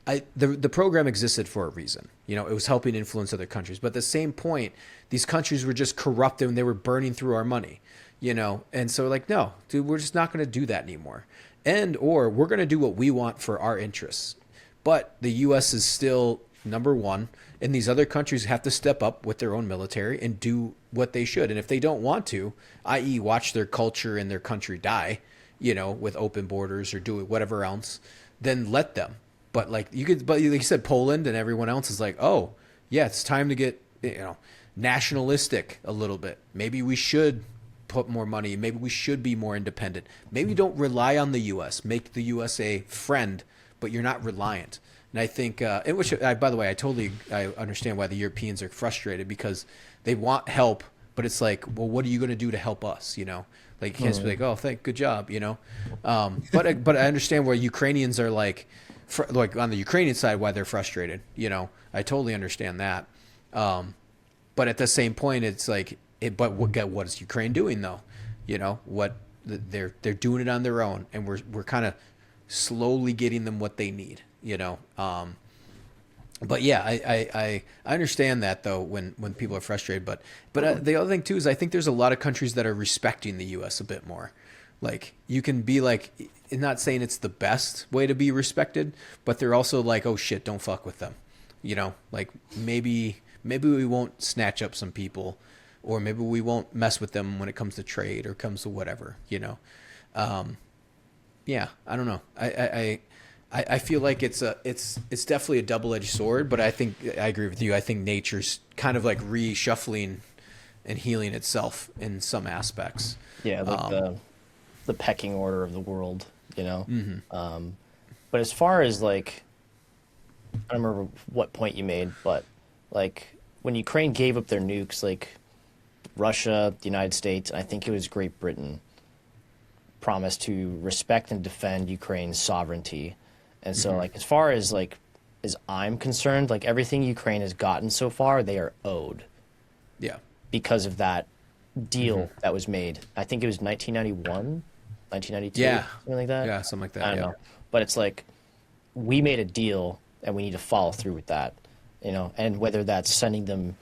The program existed for a reason. It was helping influence other countries. But at the same point, these countries were just corrupted and they were burning through our money, And so like, no, dude, we're just not going to do that anymore. Or we're going to do what we want for our interests. But the U.S. is still number one, and these other countries have to step up with their own military and do what they should. And if they don't want to, i.e. watch their culture and their country die, with open borders or do whatever else, then let them. But like you said, Poland and everyone else is like, oh yeah, it's time to get, nationalistic a little bit. Maybe we should put more money. Maybe we should be more independent. Maybe don't rely on the U.S. Make the U.S. a friend, but you're not reliant. And I think, by the way, I understand why the Europeans are frustrated because they want help, but it's like, well, what are you going to do to help us? Like you can't just be like, oh, good job, But I understand why Ukrainians are like on the Ukrainian side why they're frustrated. I totally understand that. But at the same point, it's like, but what is Ukraine doing though? they're doing it on their own, and we're kind of slowly getting them what they need, you know. But yeah, I understand that though when people are frustrated. But the other thing too is I think there's a lot of countries that are respecting the U.S. a bit more. Like you can be like, not saying it's the best way to be respected, but they're also like, oh shit, don't fuck with them. You know, like maybe we won't snatch up some people, or maybe we won't mess with them when it comes to trade or comes to whatever, you know. Yeah, I don't know. I feel like it's definitely a double-edged sword, but I think I agree with you. I think nature's kind of like reshuffling and healing itself in some aspects. Yeah, like the pecking order of the world, you know. But as far as like, I don't remember what point you made, but like when Ukraine gave up their nukes, like Russia, the United States, and I think it was Great Britain, promised to respect and defend Ukraine's sovereignty. And so like as far as like as I'm concerned, like everything Ukraine has gotten so far, they are owed. Yeah. Because of that deal that was made. I think it was 1991, 1992, Yeah. something like that. Yeah, something like that. I don't know. But it's like we made a deal and we need to follow through with that, you know, and whether that's sending them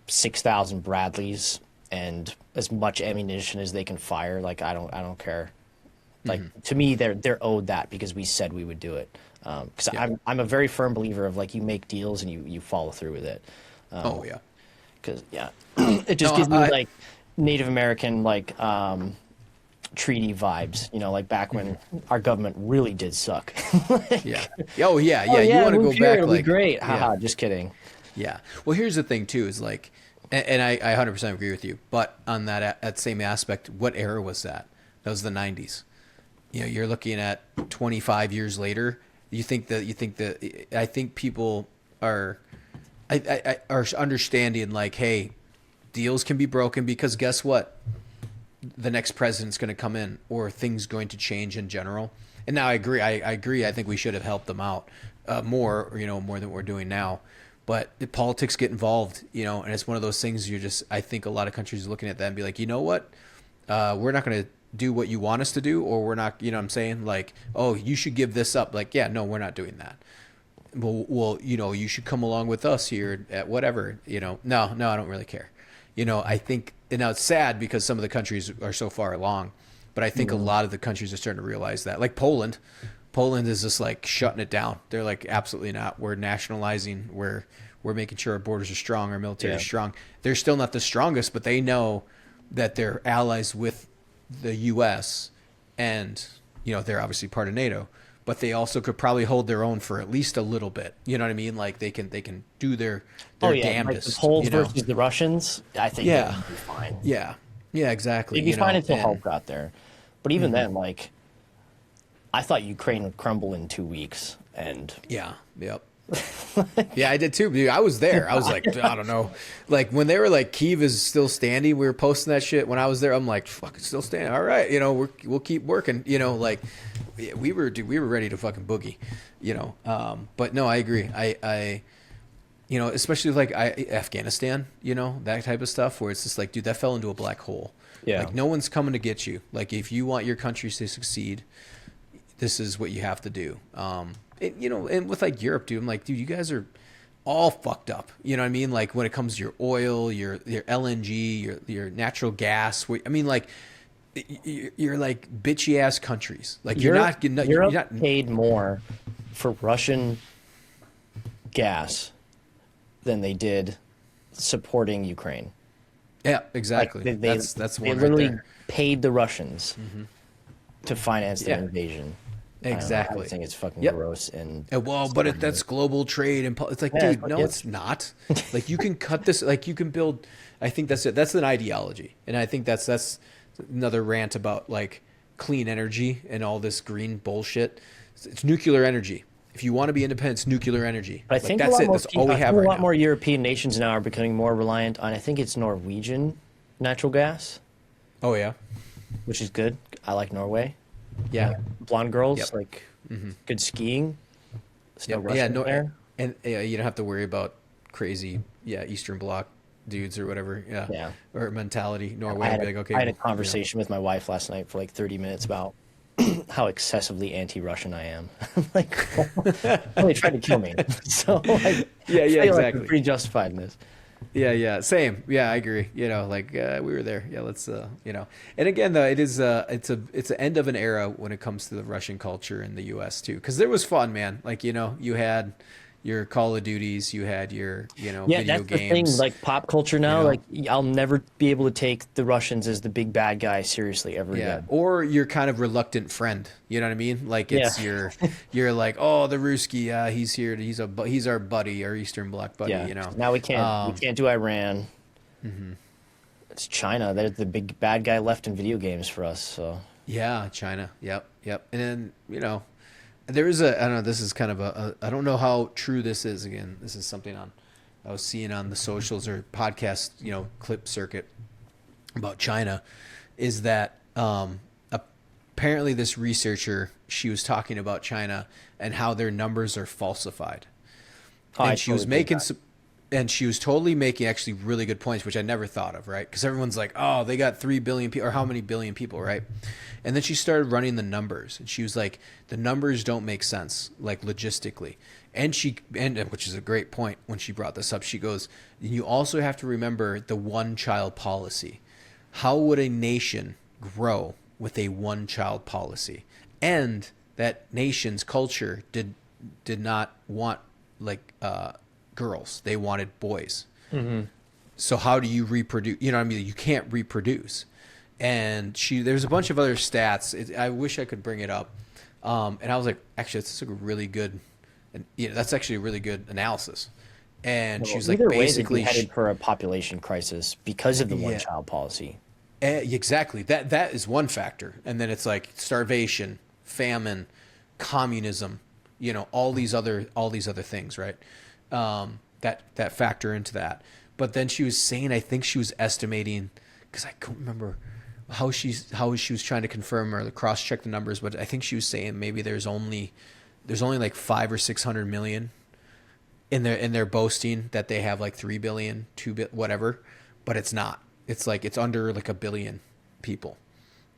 6,000 Bradleys and as much ammunition as they can fire, like I don't care. Like to me, they're owed that because we said we would do it. Because I'm a very firm believer of like you make deals and you follow through with it. Oh yeah. Because it just gives me like Native American like treaty vibes, you know, like back when our government really did suck. Yeah. Oh yeah, yeah. You want to go back? It'll like, be great. Yeah. Haha, just kidding. Yeah. Well, here's the thing too: is like, and I 100% agree with you. But on that same aspect, what era was that? That was the 90s. You know, you're looking at 25 years later. I think people are understanding like, hey, deals can be broken because guess what? The next president's going to come in, or things going to change in general. And now I agree. I agree. I think we should have helped them out more than what we're doing now. But politics get involved, you know, and it's one of those things I think a lot of countries are looking at that and be like, you know what? We're not going to do what you want us to do, or we're not, you know what I'm saying? Like, oh, you should give this up. Like, yeah, no, we're not doing that. Well, you know, you should come along with us here at whatever, you know. No, I don't really care. You know, I think, and now it's sad because some of the countries are so far along, but I think a lot of the countries are starting to realize that. Like Poland is just like shutting it down. They're like, absolutely not. We're nationalizing. We're making sure our borders are strong, our military is strong. They're still not the strongest, but they know that they're allies with the U.S. and, you know, they're obviously part of NATO, but they also could probably hold their own for at least a little bit. You know what I mean? Like they can do their damnedest. Like the Poles you know? versus the Russians, I think they'd be fine. Yeah, exactly. They'd be fine until help got there. But even then, like, I thought Ukraine would crumble in 2 weeks. And yeah, yep. Yeah, I did too. Dude, I was there. I was like, I don't know. Like when they were like, Kyiv is still standing. We were posting that shit when I was there. I'm like, fuck, it's still standing. All right, you know, we'll keep working. You know, like we were ready to fucking boogie. You know, but no, I agree. I you know, especially like Afghanistan. You know, that type of stuff where it's just like, dude, that fell into a black hole. Yeah. Like no one's coming to get you. Like if you want your countries to succeed, this is what you have to do. You know, and with like Europe, dude, I'm like, dude, you guys are all fucked up. You know what I mean? Like when it comes to your oil, your LNG, your natural gas. I mean, like you're like bitchy ass countries. Like Europe you're not paid more for Russian gas than they did supporting Ukraine. Yeah, exactly. Like that's they one literally right there. paid the Russians to finance their Yeah. invasion. Exactly. I think it's fucking Yep. gross and But that's global trade and it's like, dude, no, it's not. Like you can cut this. Like you can build. I think that's it. That's an ideology, and I think that's another rant about like clean energy and all this green bullshit. It's nuclear energy. If you want to be independent, it's nuclear energy. But I think that's it. That's all we have right a lot now. more European nations now are becoming more reliant on, I think it's Norwegian natural gas, Oh yeah, which is good. I like Norway. yeah, Blonde girls, Yep. like good skiing. There's no yeah. Russians there. And you don't have to worry about crazy Eastern Bloc dudes or whatever. Yeah. Yeah. Or mentality. Norway would be like, okay. I had a well, conversation with my wife last night for like 30 minutes about how excessively anti-Russian I am. Like, well, they tried to kill me. So like, Yeah, I feel like exactly. I'm pretty justified in this. Yeah, same. Yeah, I agree. Like we were there. Yeah, let's And again, though, it's an end of an era when it comes to the Russian culture in the U.S. too, because there was fun, man. Like you had your Call of Duties, you had your Yeah, video that's the games. thing. Like pop culture now, know? like I'll never be able to take the Russians as the big bad guy seriously ever Yeah, again. or your kind of reluctant friend. You know what I mean? Like it's you're like, oh, the Ruski, yeah, he's here. He's our buddy, our Eastern Bloc buddy. Yeah. Now we can't do Iran. It's China. They're the big bad guy left in video games for us. So Yeah, China. Yep. And then there is I don't know. This is kind of I don't know how true this is. Again, this is something I was seeing on the socials or podcast, clip circuit about China, is that apparently this researcher, she was talking about China and how their numbers are falsified, and she was making some. And she was totally making actually really good points, which I never thought of, right? Because everyone's like, oh, they got 3 billion people, or how many billion people, right? And then she started running the numbers, and she was like, the numbers don't make sense, like logistically. And which is a great point when she brought this up. She goes, you also have to remember the one-child policy. How would a nation grow with a one-child policy? And that nation's culture did not want girls. They wanted boys. Mm-hmm. So how do you reproduce? You know what I mean? You can't reproduce. And there's a bunch of other stats. I wish I could bring it up. And I was like, actually, that's a really good, that's actually a really good analysis. And she was like, basically, headed for a population crisis because of the one-child policy. Exactly. That is one factor. And then it's like starvation, famine, communism, all these other things, right? That factor into that. But then she was saying, I think she was estimating, because I can't remember how she was trying to confirm or cross check the numbers, but I think she was saying maybe there's only like 500 or 600 million in their boasting that they have like 3 billion, 2 billion, whatever, but it's not. It's like it's under like 1 billion people.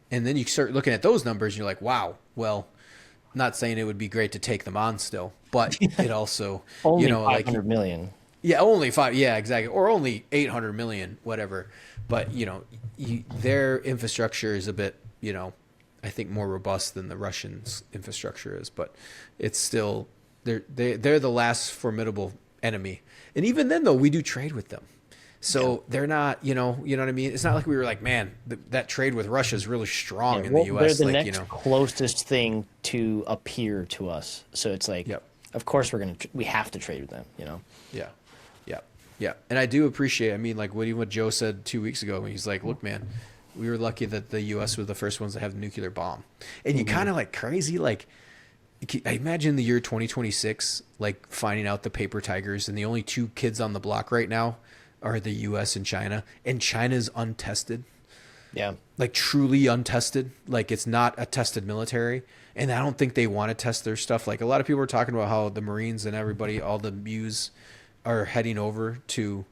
And then you start looking at those numbers and you're like, wow, well, not saying it would be great to take them on still, but it also, only 500 million. Yeah, only 5. Yeah, exactly. Or only 800 million, whatever. But, their infrastructure is a bit, I think more robust than the Russians' infrastructure is, but it's still, they're the last formidable enemy. And even then though, we do trade with them. So they're not, you know what I mean? It's not like we were like, man, that trade with Russia is really strong in the U.S. They're the next closest thing to appear to us. So it's like, of course we have to trade with them, Yeah. And I do appreciate, I mean, like what Joe said 2 weeks ago, when he's like, look, man, we were lucky that the U.S. was the first ones to have the nuclear bomb. And you kind of like crazy, like, I imagine the year 2026, like finding out the paper tigers and the only 2 kids on the block right now are the U.S. and China's untested. Yeah. Like truly untested. Like it's not a tested military. And I don't think they want to test their stuff. Like a lot of people are talking about how the Marines and everybody, all the MEUs are heading over to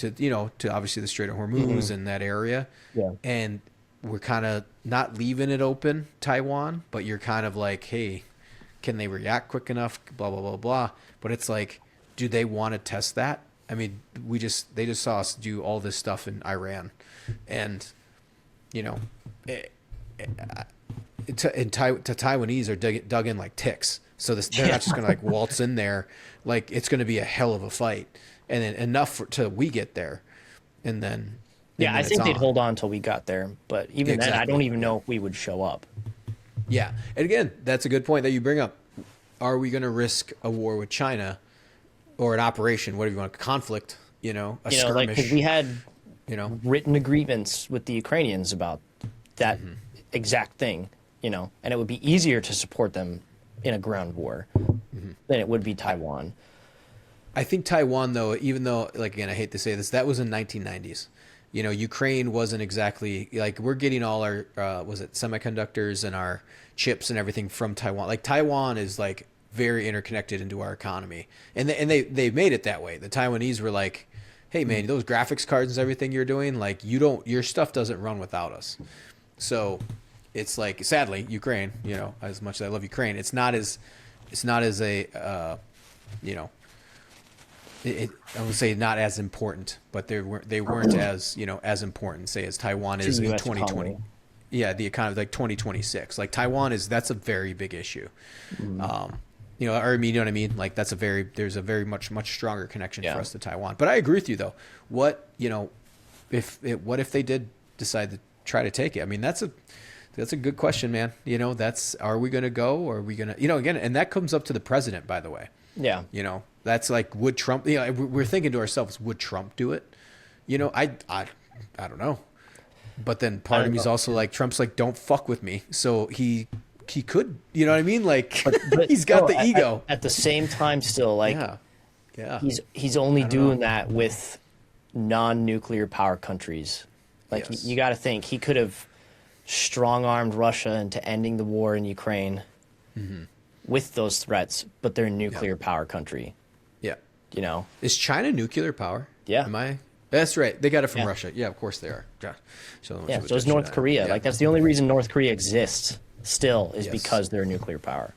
obviously the Strait of Hormuz and that area. Yeah. And we're kind of not leaving it open, Taiwan, but you're kind of like, hey, can they react quick enough? Blah, blah, blah, blah. But it's like, do they want to test that? I mean, they just saw us do all this stuff in Iran, and the Taiwanese are dug in like ticks. So they're not just gonna like waltz in there. Like it's gonna be a hell of a fight, and then enough till we get there, and then I think they'd hold on till we got there. But even then, I don't even know if we would show up. Yeah, and again, that's a good point that you bring up. Are we gonna risk a war with China? Or an operation, whatever you want, conflict, a skirmish. Like, 'cause we had, written agreements with the Ukrainians about that exact thing, and it would be easier to support them in a ground war than it would be Taiwan. I think Taiwan, though, even though, like, again, I hate to say this, that was in 1990s. Ukraine wasn't exactly, like, we're getting all our, semiconductors and our chips and everything from Taiwan. Like, Taiwan is, like, very interconnected into our economy, and they made it that way. The Taiwanese were like, hey man, those graphics cards and everything you're doing, like your stuff doesn't run without us. So it's like, sadly, Ukraine, you know, as much as I love Ukraine, it's not as a, you know, I would say not as important, but they weren't as, you know, as important, say, as Taiwan is in 2020. Economy. Yeah, the economy, like 2026. Like Taiwan that's a very big issue. You know, or I mean, you know what I mean? Like there's a very much stronger connection for us to Taiwan. But I agree with you though. What, you know, what if they did decide to try to take it? I mean, that's a good question, man. You know, are we going to go, or are we going to, you know, again, and that comes up to the president, by the way. Yeah. You know, that's like, would Trump, you know, we're thinking to ourselves, would Trump do it? You know, I don't know. But then part of me is also like, Trump's like, don't fuck with me. So he could, you know what I mean? Like, but he's got the ego. At the same time, still, like, yeah. he's only doing that with non-nuclear power countries. Like, Yes. you got to think, he could have strong-armed Russia into ending the war in Ukraine with those threats, but they're a nuclear power country, Yeah. you know? Is China nuclear power? Yeah. Am I? That's right. They got it from Yeah. Russia. Yeah, of course they are. Yeah. So is North Korea. Yeah. Like, that's the only reason North Korea exists still is Yes. because they're a nuclear power.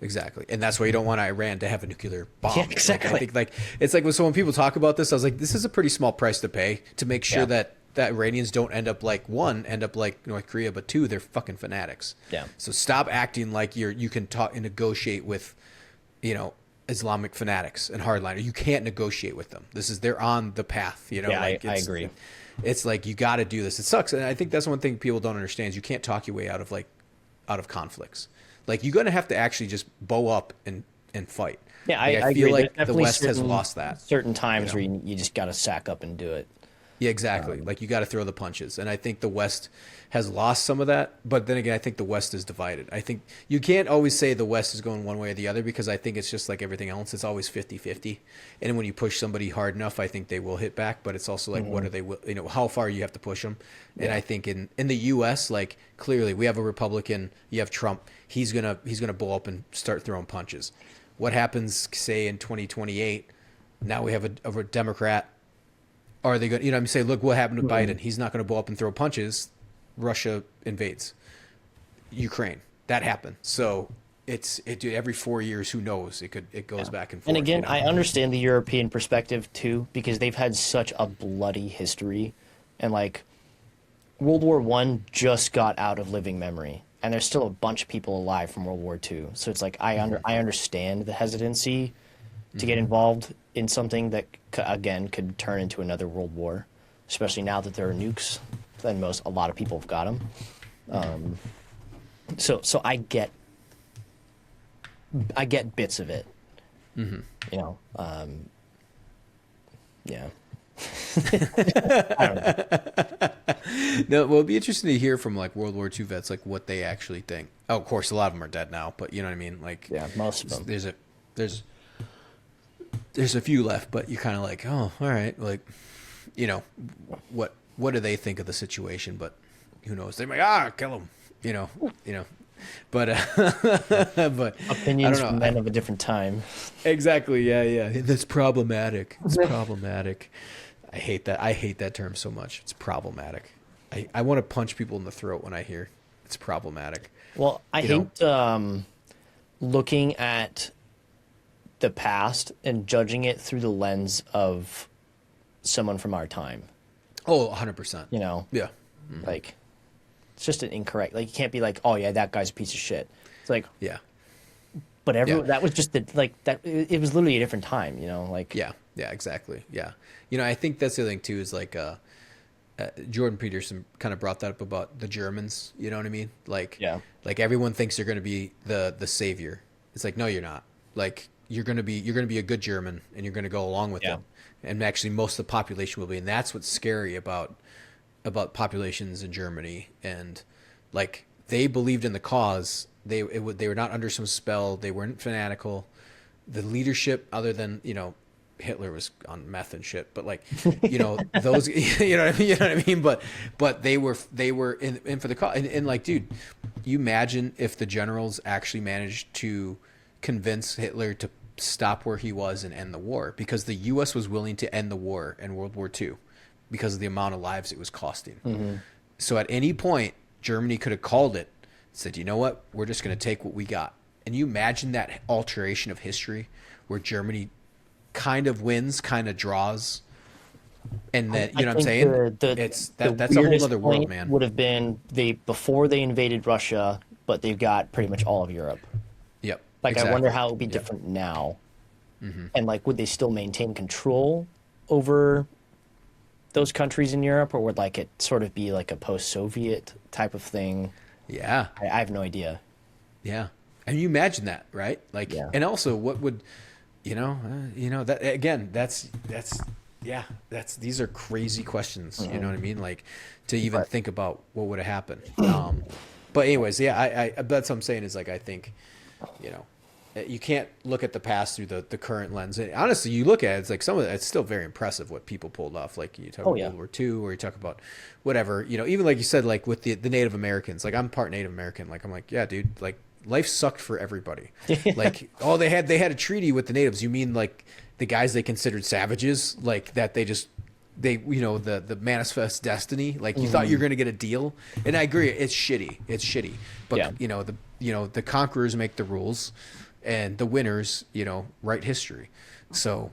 Exactly. And that's why you don't want Iran to have a nuclear bomb. Yeah, exactly. Like, I think, like, it's like when people talk about this, I was like, this is a pretty small price to pay to make sure that Iranians don't end up like North Korea, but two, they're fucking fanatics. Yeah. So stop acting like you can talk and negotiate with, you know, Islamic fanatics and hardliner. You can't negotiate with them. They're on the path, you know. Yeah, like, I agree. It's like, you got to do this. It sucks. And I think that's one thing people don't understand is you can't talk your way out of conflicts. Like, you're going to have to actually just bow up and fight. Yeah, like, I feel agree. like There's the definitely West has lost that. Certain times you know? where you just got to sack up and do it. Yeah, exactly. Like, you got to throw the punches. And I think the West has lost some of that. But then again, I think the West is divided. I think you can't always say the West is going one way or the other, because I think it's just like everything else. It's always 50-50. And when you push somebody hard enough, I think they will hit back. But it's also like, what are they, you know, how far you have to push them. And I think in the U.S., like, clearly we have a Republican, you have Trump. He's gonna blow up and start throwing punches. What happens, say, in 2028? Now we have a Democrat. Are they going? You know, I'm saying, look what happened to Biden. He's not going to blow up and throw punches. Russia invades Ukraine. That happened. So every 4 years. Who knows? It goes back and forth. And again, you know? I understand the European perspective too, because they've had such a bloody history, and like World War I just got out of living memory, and there's still a bunch of people alive from World War II. So it's like I understand the hesitancy to get involved in something that again could turn into another world war, especially now that there are nukes. Then a lot of people have got them. So I get bits of it. You know, yeah. I don't know. No, well, it'd be interesting to hear from like World War II vets, like what they actually think. Oh, of course, a lot of them are dead now, but you know what I mean. Like, Yeah, most of them. There's a few left, but you're kind of like, oh, all right, like, you know, what do they think of the situation? But who knows? They're like, kill them, you know. But but Opinions I don't know. from men of a different time. Exactly. Yeah. That's problematic. It's problematic. I hate that term so much. It's problematic. I want to punch people in the throat when I hear it's problematic. Well, I hate looking at the past and judging it through the lens of someone from our time. Oh, 100%. You know? Yeah. Like, it's just an incorrect. Like, you can't be like, oh yeah, that guy's a piece of shit. It's like, Yeah. but that was just that. It was literally a different time. You know, like. Yeah, exactly. Yeah. You know, I think that's the other thing too, is like Jordan Peterson kind of brought that up about the Germans, you know what I mean? Like, like everyone thinks they're going to be the savior. It's like, no, you're not. Like, you're going to be a good German, and you're going to go along with them. And actually most of the population will be. And that's what's scary about populations in Germany. And like, they believed in the cause. They were not under some spell. They weren't fanatical. The leadership, other than, you know, Hitler was on meth and shit, but like, you know, those, you know what I mean? But they were in for the cause. And like, dude, you imagine if the generals actually managed to convince Hitler stop where he was and end the war, because the U.S. was willing to end the war in World War II because of the amount of lives it was costing. So at any point, Germany could have called it, said, you know what, we're just going to take what we got. And you imagine that alteration of history where Germany kind of wins, kind of draws, and then you know what I'm saying? That's a whole other world, man. Would have been before they invaded Russia, but they've got pretty much all of Europe. Yep. Like exactly. I wonder how it would be different now, and like would they still maintain control over those countries in Europe, or would like it sort of be like a post-Soviet type of thing? Yeah. I have no idea. Yeah. And you imagine that, right? Like, and also what would, that again, these are crazy questions. You know what I mean? Like to even think about what would have happened. But anyways, I that's what I'm saying is like, I think, you can't look at the past through the current lens. And honestly, you look at it, it's like some of it's still very impressive what people pulled off. Like you talk about World War II, or you talk about whatever, even like you said, like with the Native Americans, like I'm part Native American. Like, I'm like, yeah, dude, like life sucked for everybody. Like, they had a treaty with the natives. You mean like the guys they considered savages, like that the manifest destiny, like you thought you were going to get a deal. And I agree, it's shitty, but the conquerors make the rules, and the winners write history. So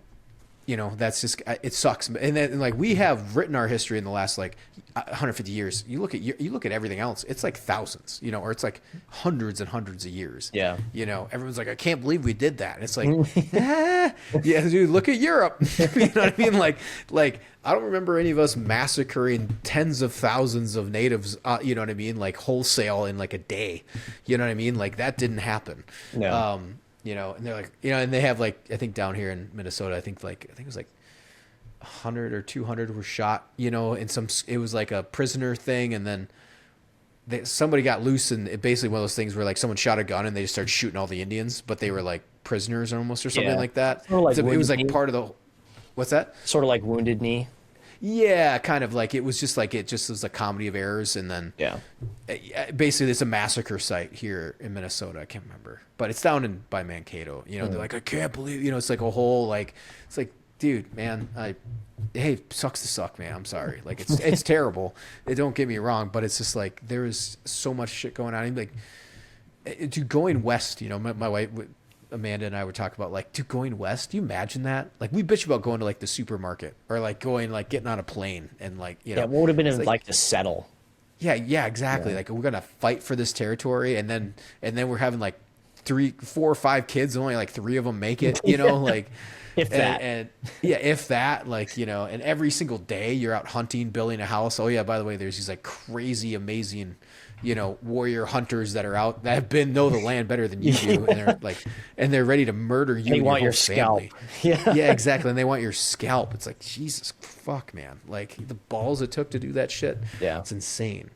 that's just, it sucks. And then like we have written our history in the last like 150 years. You look at everything else, it's like thousands, or it's like hundreds and hundreds of years. Yeah. Everyone's like, I can't believe we did that. And it's like, yeah, dude, look at Europe. You know what I mean? Like I don't remember any of us massacring tens of thousands of natives, you know what I mean? Like wholesale in like a day, you know what I mean? Like that didn't happen. No. And they're like, and they have like, I think down here in Minnesota, I think it was like 100 or 200 were shot, and it was like a prisoner thing. And then somebody got loose, and it basically one of those things where like someone shot a gun and they just started shooting all the Indians, but they were like prisoners almost, or something like that. Sort of like so it was like part of the, what's that? Sort of like Wounded Knee. Yeah, kind of like it just was a comedy of errors, and then basically it's a massacre site here in Minnesota. I can't remember, but it's down by Mankato. They're like, I can't believe, it's like a whole like, it's like, dude, man, hey, sucks to suck, man. I'm sorry, like it's terrible. Don't get me wrong, but it's just like there is so much shit going on. Like, dude, going west, my wife. Amanda and I were talking about like, dude, going west. Do you imagine that? Like, we bitch about going to like the supermarket, or like getting on a plane, and like, what would have been like to settle. Yeah, exactly. Yeah. Like, we're gonna fight for this territory, and then we're having like 3, 4, or 5 kids, and only like 3 of them make it. Like, if that, if that, like, and every single day you're out hunting, building a house. Oh yeah, by the way, there's these like crazy, amazing, warrior hunters that are out that know the land better than you do, and they're ready to murder you. They and want your family. Scalp. Yeah, exactly. And they want your scalp. It's like, Jesus fuck, man. Like the balls it took to do that shit. Yeah, it's insane.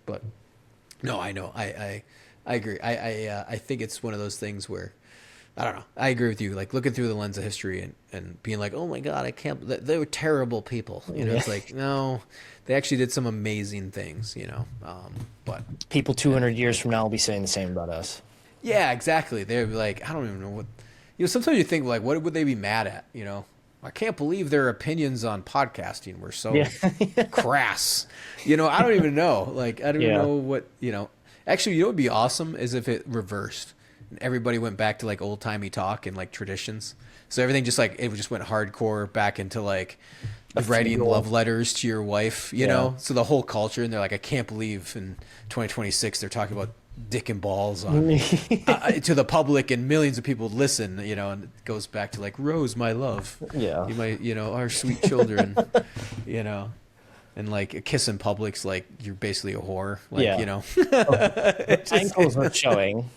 But no, I know. I agree. I think it's one of those things where, I don't know. I agree with you. Like looking through the lens of history and being like, oh my God, I can't. They were terrible people. It's like, no, they actually did some amazing things. But people 200 years from now will be saying the same about us. Yeah, exactly. They're like, I don't even know what. Sometimes you think like, what would they be mad at? I can't believe their opinions on podcasting were so crass. I don't even know. Like, I don't even know what. Actually, what would be awesome is if it reversed. And everybody went back to like old timey talk and like traditions. So everything just like it just went hardcore back into like writing love letters to your wife, you know? So the whole culture, and they're like, I can't believe in 2026 they're talking about dick and balls on to the public, and millions of people listen, and it goes back to like, Rose, my love. Yeah. You might, our sweet children, and like a kiss in public's like you're basically a whore. Like, ankles are showing.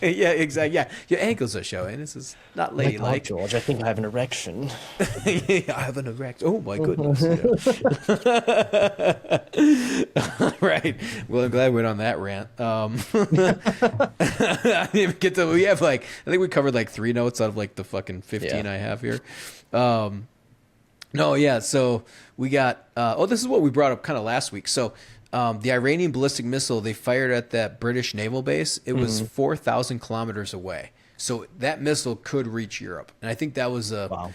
Yeah, exactly. Yeah, your ankles are showing. This is not ladylike. George, I think I have an erection. I have an erection. Oh my goodness. Right. Well, I'm glad we went on that rant. I didn't even get to. We have like, I think we covered like 3 notes out of like the fucking 15 I have here. No, yeah. So we got. This is what we brought up kind of last week. So. The Iranian ballistic missile they fired at that British naval base, it was 4,000 kilometers away. So that missile could reach Europe. And I think that was Wow.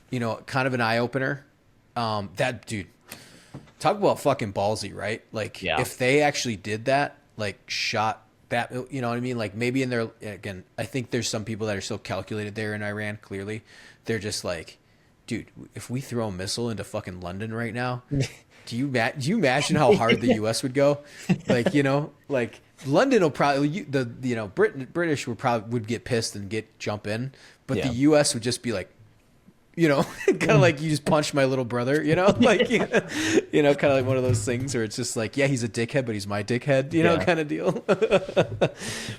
kind of an eye opener. That dude, talk about fucking ballsy, right? Like Yeah. if they actually did that, like shot that, you know what I mean? Like maybe in their, again, I think there's some people that are still calculated there in Iran. Clearly, they're just like, dude, if we throw a missile into fucking London right now, do you imagine how hard the U.S. would go? Like, like London will probably British would get pissed and jump in, but Yeah. the U.S. would just be like, kind of like you just punched my little brother, like, kind of like one of those things where it's just like, yeah, he's a dickhead, but he's my dickhead, kind of deal.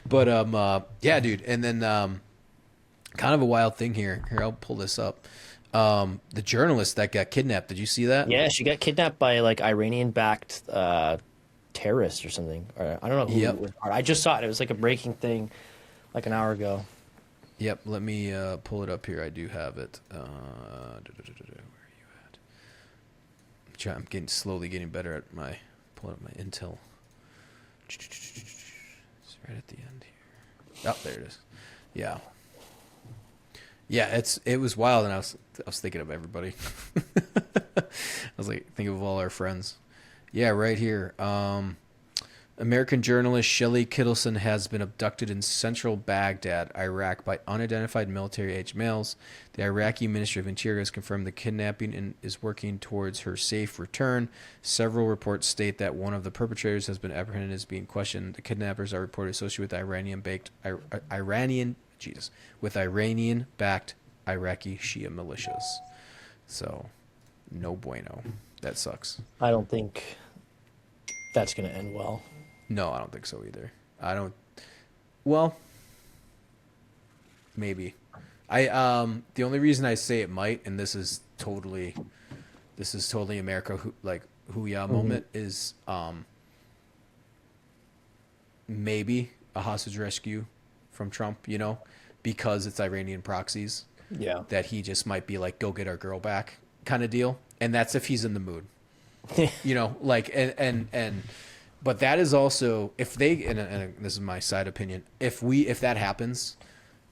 But, yeah, dude. And then, kind of a wild thing here. Here, I'll pull this up. The journalist that got kidnapped. Did you see that? Yeah, she got kidnapped by like Iranian-backed terrorists or something. Or, I don't know who. Yep. It was. I just saw it. It was like a breaking thing, like an hour ago. Yep. Let me pull it up here. I do have it. Where are you at? I'm slowly getting better at pulling up my intel. It's right at the end here. Oh, there it is. Yeah. Yeah, it was wild, and I was thinking of everybody. I was like thinking of all our friends. Yeah, right here. American journalist Shelley Kittleson has been abducted in central Baghdad, Iraq, by unidentified military-aged males. The Iraqi Ministry of Interior has confirmed the kidnapping and is working towards her safe return. Several reports state that one of the perpetrators has been apprehended and is being questioned. The kidnappers are reported associated with Iranian-backed Iraqi Shia militias. So, no bueno. That sucks. I don't think that's going to end well. No, I don't think so either. I don't. Well, maybe. The only reason I say it might, and this is totally America hoo-yah moment, is maybe a hostage rescue from Trump, because it's Iranian proxies. Yeah. That he just might be like, go get our girl back kind of deal. And that's if he's in the mood. But that is also, if they, and this is my side opinion, if that happens,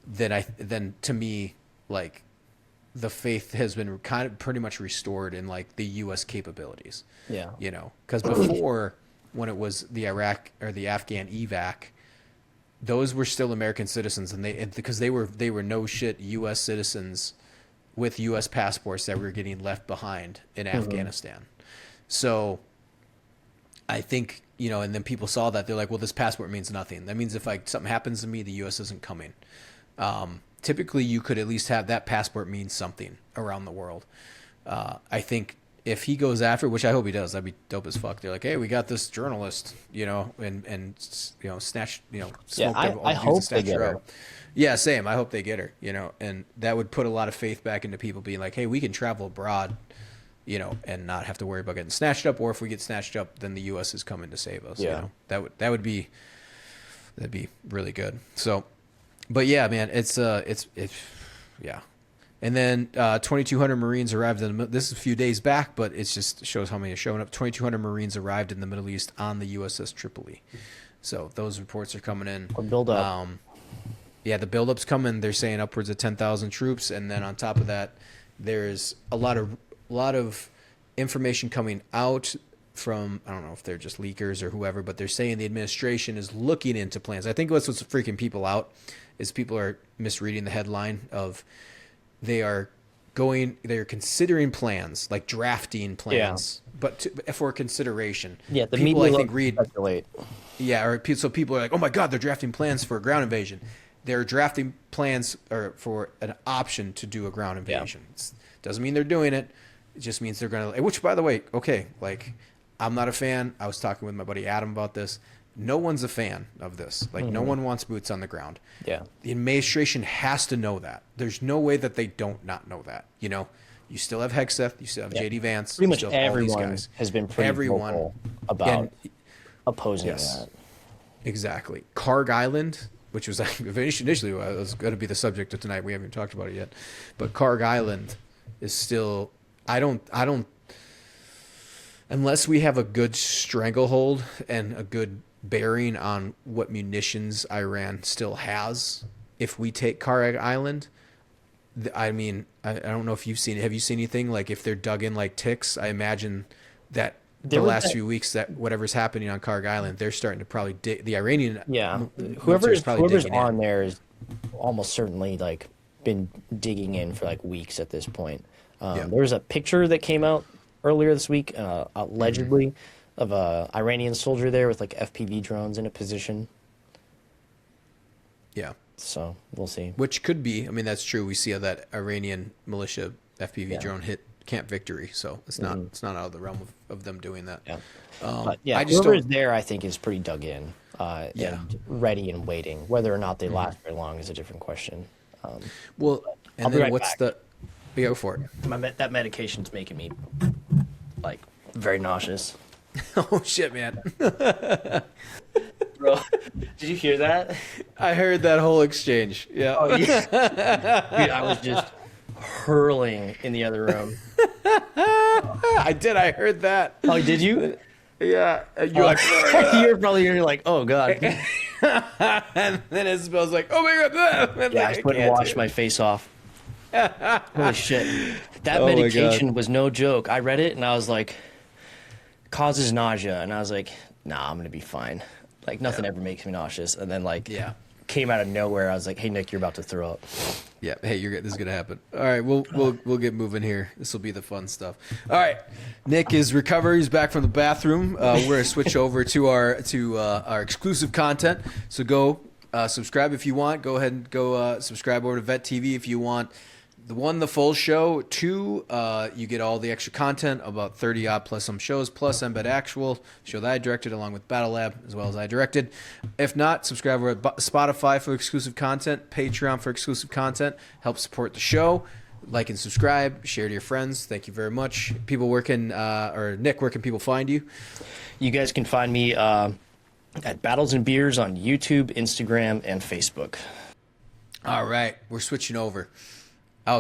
then to me, like, the faith has been kind of pretty much restored in like the U.S. capabilities. Yeah. Because before, when it was the Iraq or the Afghan evac, those were still American citizens, because they were no shit U.S. citizens with U.S. passports that were getting left behind in Afghanistan. So I think, and then people saw that, they're like, well, this passport means nothing. That means if something happens to me, the U.S. isn't coming. Typically, you could at least have that passport mean something around the world. I think if he goes after, which I hope he does, that'd be dope as fuck. They're like, hey, we got this journalist, and snatch, Yeah, I hope they get her. Yeah, same. I hope they get her, and that would put a lot of faith back into people being like, hey, we can travel abroad, and not have to worry about getting snatched up, or if we get snatched up, then the U.S. is coming to save us. Yeah. That'd be really good. So, but yeah, man, it's yeah. And then 2,200 Marines arrived this is a few days back, but it just shows how many are showing up. 2,200 Marines arrived in the Middle East on the USS Tripoli. So those reports are coming in. Or build up. Yeah, the build-up's coming. They're saying upwards of 10,000 troops, and then on top of that, there's a lot of information coming out from, I don't know if they're just leakers or whoever, but they're saying the administration is looking into plans. I think what's freaking people out is people are misreading the headline of they are considering plans, like drafting plans, but for consideration. Yeah, the people media I think read. Speculate. Yeah, so people are like, oh my God, they're drafting plans for a ground invasion. They're drafting plans for an option to do a ground invasion. Yeah. Doesn't mean they're doing it. It just means they're going to, which by the way, okay, like I'm not a fan. I was talking with my buddy Adam about this. No one's a fan of this. Like no one wants boots on the ground. Yeah. The administration has to know that. There's no way that they don't not know that. You still have Hegseth, you still have JD Vance. Pretty much still have all these everyone guys. has been pretty vocal about opposing that. Exactly. Karg Island, which was initially was going to be the subject of tonight. We haven't even talked about it yet. But Karg Island is still, I don't, unless we have a good stranglehold and a good bearing on what munitions Iran still has if we take Kharg Island, I mean, I don't know if you've seen it. Have you seen anything? Like if they're dug in like ticks, I imagine that the last few weeks that whatever's happening on Kharg Island, they're starting to probably dig the Iranian. Yeah. Whoever's on there is almost certainly like been digging in for like weeks at this point. There was a picture that came out earlier this week, allegedly, of a Iranian soldier there with like FPV drones in a position. Yeah. So we'll see. Which could be. I mean, that's true. We see how that Iranian militia FPV drone hit Camp Victory, so it's not out of the realm of them doing that. Yeah. But I just whoever's there, I think, is pretty dug in, and ready and waiting. Whether or not they last very long is a different question. Well, and then what's the? Go for it. That medication's making me like very nauseous. Oh shit, man! Bro, did you hear that? I heard that whole exchange. Yeah. Oh, yeah. Dude, I was just hurling in the other room. I did. I heard that. Oh, did you? Yeah. You're like, you're probably like, oh god. And then Isabel's like, oh my god. Yeah, I just went and washed my face off. Holy shit. That medication was no joke. I read it and I was like, causes nausea. And I was like, nah, I'm going to be fine. Like, nothing ever makes me nauseous. And then, like, came out of nowhere. I was like, hey, Nick, you're about to throw up. Yeah, hey, this is going to happen. All right, we'll get moving here. This will be the fun stuff. All right, Nick is recovered. He's back from the bathroom. We're going to switch over to our exclusive content. So go subscribe if you want. Go ahead and go subscribe over to Vet TV if you want. The full show. 2, you get all the extra content, about 30 odd plus some shows, plus Embed Actual, show that I directed along with Battle Lab, as well as I directed. If not, subscribe over at Spotify for exclusive content, Patreon for exclusive content. Help support the show. Like and subscribe. Share to your friends. Thank you very much. People, or Nick, where can people find you? You guys can find me at Battles and Beers on YouTube, Instagram, and Facebook. All right, we're switching over.